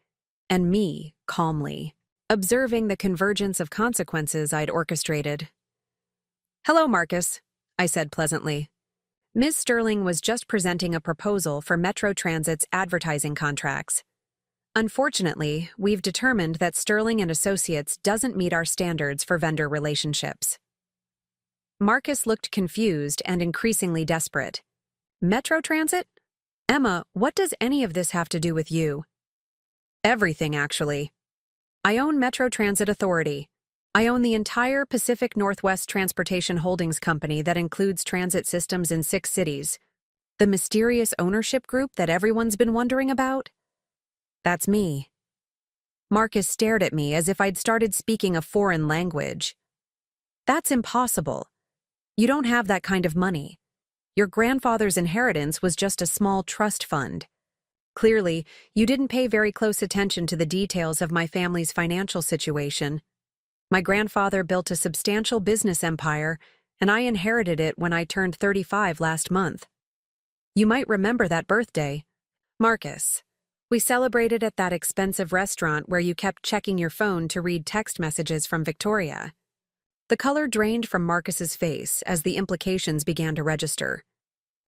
and me, calmly, observing the convergence of consequences I'd orchestrated. "Hello, Marcus," I said pleasantly. Ms. Sterling was just presenting a proposal for Metro Transit's advertising contracts. Unfortunately, we've determined that Sterling and Associates doesn't meet our standards for vendor relationships. Marcus looked confused and increasingly desperate. "Metro Transit? Emma, what does any of this have to do with you?" "Everything, actually. I own Metro Transit Authority. I own the entire Pacific Northwest Transportation Holdings Company that includes transit systems in 6 cities. The mysterious ownership group that everyone's been wondering about? That's me." Marcus stared at me as if I'd started speaking a foreign language. "That's impossible. You don't have that kind of money. Your grandfather's inheritance was just a small trust fund. Clearly, you didn't pay very close attention to the details of my family's financial situation. My grandfather built a substantial business empire, and I inherited it when I turned 35 last month. You might remember that birthday. Marcus, we celebrated at that expensive restaurant where you kept checking your phone to read text messages from Victoria." The color drained from Marcus's face as the implications began to register.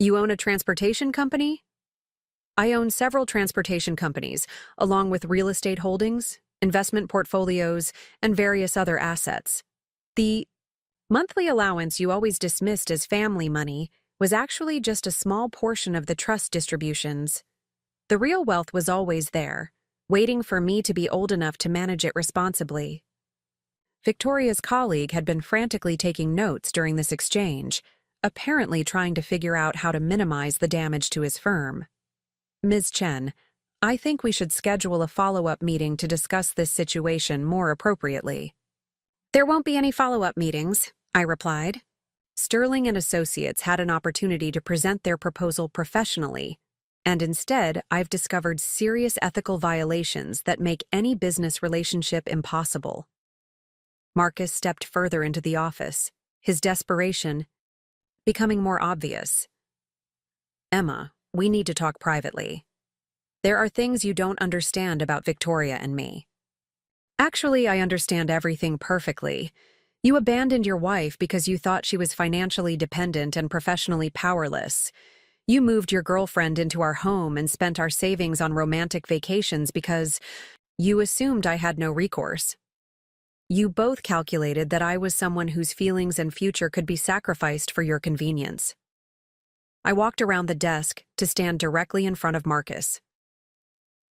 "You own a transportation company?" "I own several transportation companies, along with real estate holdings, investment portfolios, and various other assets. The monthly allowance you always dismissed as family money was actually just a small portion of the trust distributions. The real wealth was always there, waiting for me to be old enough to manage it responsibly." Victoria's colleague had been frantically taking notes during this exchange, apparently trying to figure out how to minimize the damage to his firm. "Ms. Chen, I think we should schedule a follow-up meeting to discuss this situation more appropriately." "There won't be any follow-up meetings," I replied. Sterling and Associates had an opportunity to present their proposal professionally, and instead I've discovered serious ethical violations that make any business relationship impossible. Marcus stepped further into the office, his desperation becoming more obvious. "Emma, we need to talk privately. There are things you don't understand about Victoria and me." "Actually, I understand everything perfectly. You abandoned your wife because you thought she was financially dependent and professionally powerless. You moved your girlfriend into our home and spent our savings on romantic vacations because you assumed I had no recourse. You both calculated that I was someone whose feelings and future could be sacrificed for your convenience." I walked around the desk to stand directly in front of Marcus.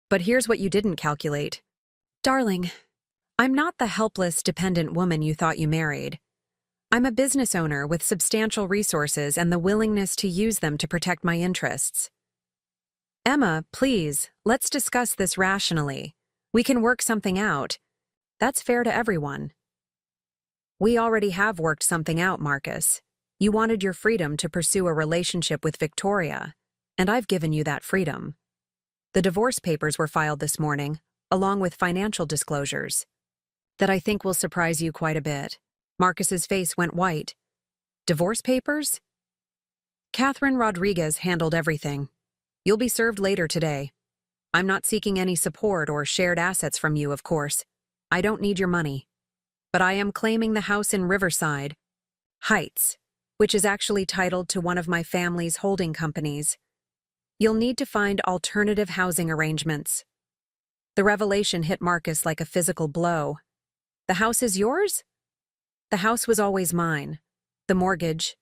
"But here's what you didn't calculate. Darling, I'm not the helpless, dependent woman you thought you married. I'm a business owner with substantial resources and the willingness to use them to protect my interests. Emma, please, let's discuss this rationally. We can work something out. That's fair to everyone." "We already have worked something out, Marcus. You wanted your freedom to pursue a relationship with Victoria, and I've given you that freedom. The divorce papers were filed this morning, along with financial disclosures that I think will surprise you quite a bit." Marcus's face went white. "Divorce papers?" "Catherine Rodriguez handled everything. You'll be served later today. I'm not seeking any support or shared assets from you, of course. I don't need your money. But I am claiming the house in Riverside Heights, which is actually titled to one of my family's holding companies. You'll need to find alternative housing arrangements." The revelation hit Marcus like a physical blow. "The house is yours?" "The house was always mine. The mortgage,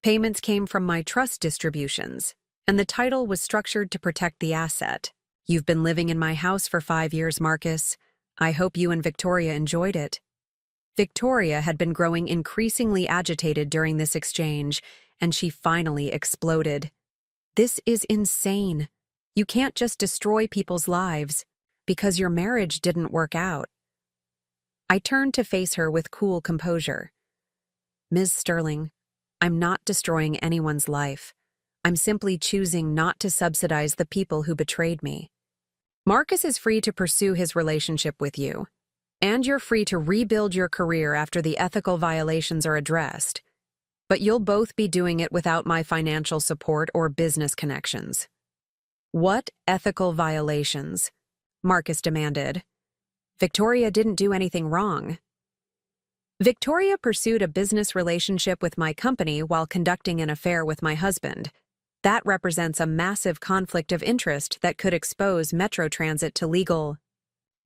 Payments came from my trust distributions, and the title was structured to protect the asset. You've been living in my house for 5 years, Marcus. I hope you and Victoria enjoyed it. Victoria had been growing increasingly agitated during this exchange, and she finally exploded. This is insane. You can't just destroy people's lives because your marriage didn't work out. I turned to face her with cool composure. Ms. Sterling, I'm not destroying anyone's life. I'm simply choosing not to subsidize the people who betrayed me. Marcus is free to pursue his relationship with you, and you're free to rebuild your career after the ethical violations are addressed. But you'll both be doing it without my financial support or business connections. What ethical violations? Marcus demanded. Victoria didn't do anything wrong. Victoria pursued a business relationship with my company while conducting an affair with my husband. That represents a massive conflict of interest that could expose Metro Transit to legal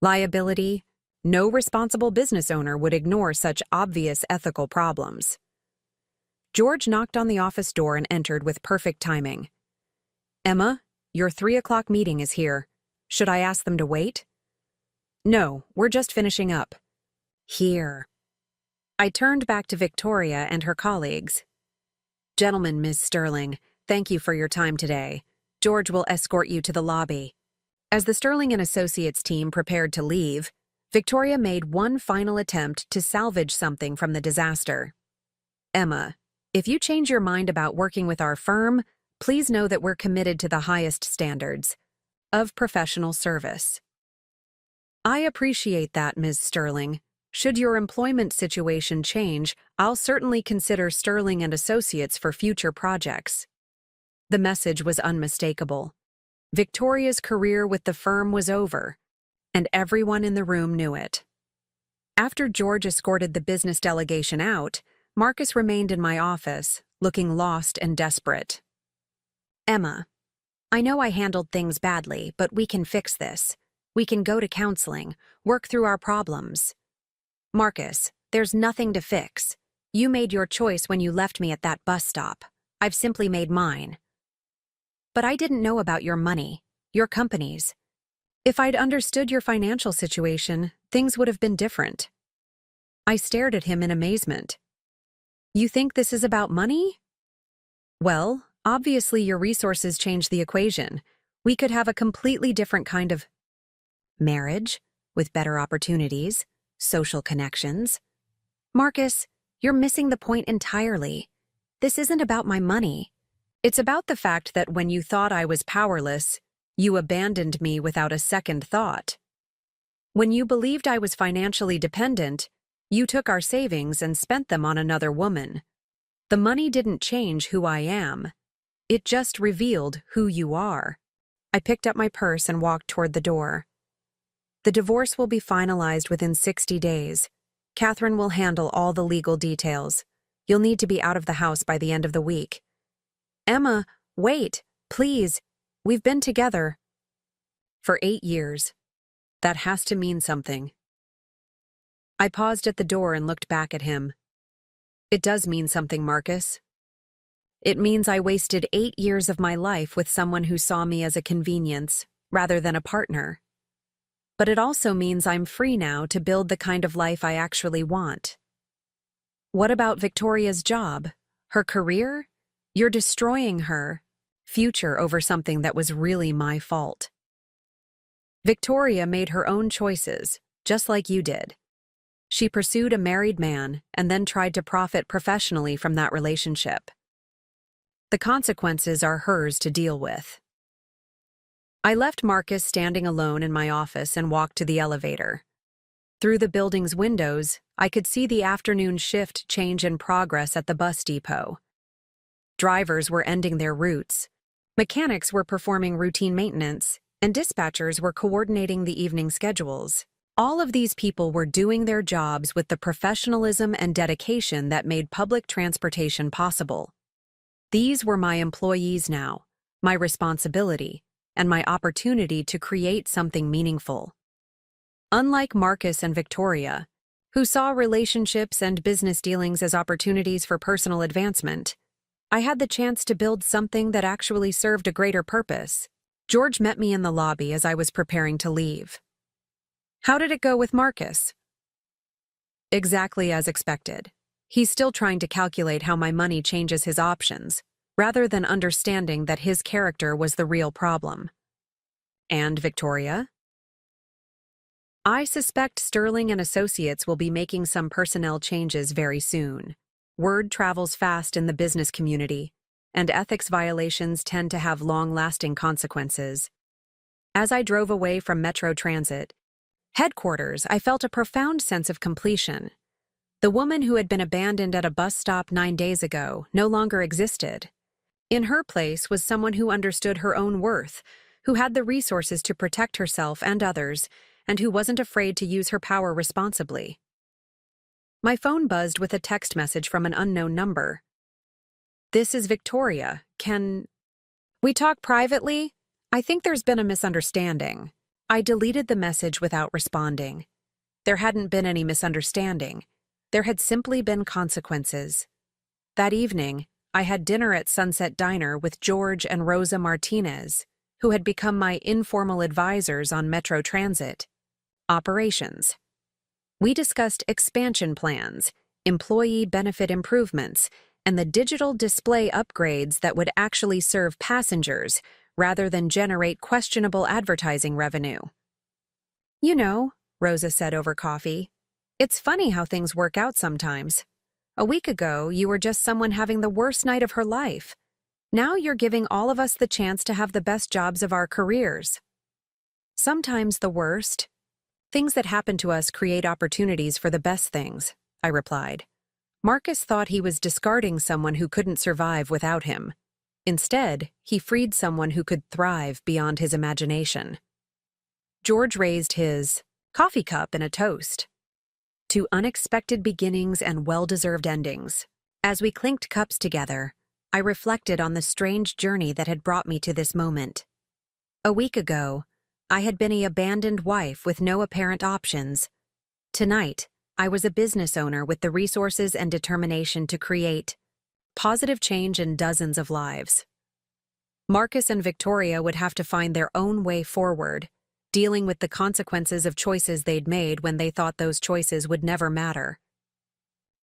liability. No responsible business owner would ignore such obvious ethical problems. George knocked on the office door and entered with perfect timing. Emma, your 3 o'clock meeting is here. Should I ask them to wait? No, we're just finishing up. Here. I turned back to Victoria and her colleagues. Gentlemen, Ms. Sterling, thank you for your time today. George will escort you to the lobby. As the Sterling and Associates team prepared to leave, Victoria made one final attempt to salvage something from the disaster. Emma, if you change your mind about working with our firm, please know that we're committed to the highest standards of professional service. I appreciate that, Ms. Sterling. Should your employment situation change, I'll certainly consider Sterling and Associates for future projects. The message was unmistakable. Victoria's career with the firm was over, and everyone in the room knew it. After George escorted the business delegation out, Marcus remained in my office, looking lost and desperate. Emma, I know I handled things badly, but we can fix this. We can go to counseling, work through our problems. Marcus, there's nothing to fix. You made your choice when you left me at that bus stop. I've simply made mine. But I didn't know about your money, your companies. If I'd understood your financial situation, things would have been different. I stared at him in amazement. You think this is about money? Well, obviously your resources change the equation. We could have a completely different kind of marriage, with better opportunities, social connections. Marcus, you're missing the point entirely. This isn't about my money. It's about the fact that when you thought I was powerless, you abandoned me without a second thought. When you believed I was financially dependent, you took our savings and spent them on another woman. The money didn't change who I am. It just revealed who you are. I picked up my purse and walked toward the door. The divorce will be finalized within 60 days. Catherine will handle all the legal details. You'll need to be out of the house by the end of the week. Emma, wait, please. We've been together for 8 years. That has to mean something. I paused at the door and looked back at him. It does mean something, Marcus. It means I wasted 8 years of my life with someone who saw me as a convenience rather than a partner. But it also means I'm free now to build the kind of life I actually want. What about Victoria's job? Her career? You're destroying her future over something that was really my fault. Victoria made her own choices, just like you did. She pursued a married man and then tried to profit professionally from that relationship. The consequences are hers to deal with. I left Marcus standing alone in my office and walked to the elevator. Through the building's windows, I could see the afternoon shift change in progress at the bus depot. Drivers were ending their routes, mechanics were performing routine maintenance, and dispatchers were coordinating the evening schedules. All of these people were doing their jobs with the professionalism and dedication that made public transportation possible. These were my employees now, my responsibility, and my opportunity to create something meaningful. Unlike Marcus and Victoria, who saw relationships and business dealings as opportunities for personal advancement, I had the chance to build something that actually served a greater purpose. George met me in the lobby as I was preparing to leave. How did it go with Marcus? Exactly as expected. He's still trying to calculate how my money changes his options, rather than understanding that his character was the real problem. And Victoria? I suspect Sterling and Associates will be making some personnel changes very soon. Word travels fast in the business community, and ethics violations tend to have long-lasting consequences. As I drove away from Metro Transit headquarters, I felt a profound sense of completion. The woman who had been abandoned at a bus stop 9 days ago no longer existed. In her place was someone who understood her own worth, who had the resources to protect herself and others, and who wasn't afraid to use her power responsibly. My phone buzzed with a text message from an unknown number. This is Victoria. Can we talk privately? I think there's been a misunderstanding. I deleted the message without responding. There hadn't been any misunderstanding. There had simply been consequences. That evening, I had dinner at Sunset Diner with George and Rosa Martinez, who had become my informal advisors on Metro Transit operations. We discussed expansion plans, employee benefit improvements, and the digital display upgrades that would actually serve passengers rather than generate questionable advertising revenue. You know, Rosa said over coffee, it's funny how things work out sometimes. A week ago, you were just someone having the worst night of her life. Now you're giving all of us the chance to have the best jobs of our careers. Sometimes the worst. Things that happen to us create opportunities for the best things, I replied. Marcus thought he was discarding someone who couldn't survive without him. Instead, he freed someone who could thrive beyond his imagination. George raised his coffee cup in a toast to unexpected beginnings and well-deserved endings. As we clinked cups together, I reflected on the strange journey that had brought me to this moment. A week ago, I had been an abandoned wife with no apparent options. Tonight, I was a business owner with the resources and determination to create positive change in dozens of lives. Marcus and Victoria would have to find their own way forward, dealing with the consequences of choices they'd made when they thought those choices would never matter.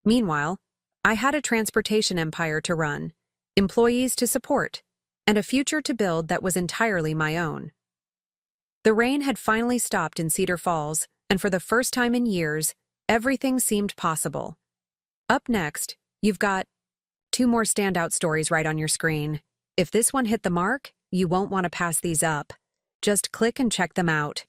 Meanwhile, I had a transportation empire to run, employees to support, and a future to build that was entirely my own. The rain had finally stopped in Cedar Falls, and for the first time in years, everything seemed possible. Up next, you've got 2 more standout stories right on your screen. If this one hit the mark, you won't want to pass these up. Just click and check them out.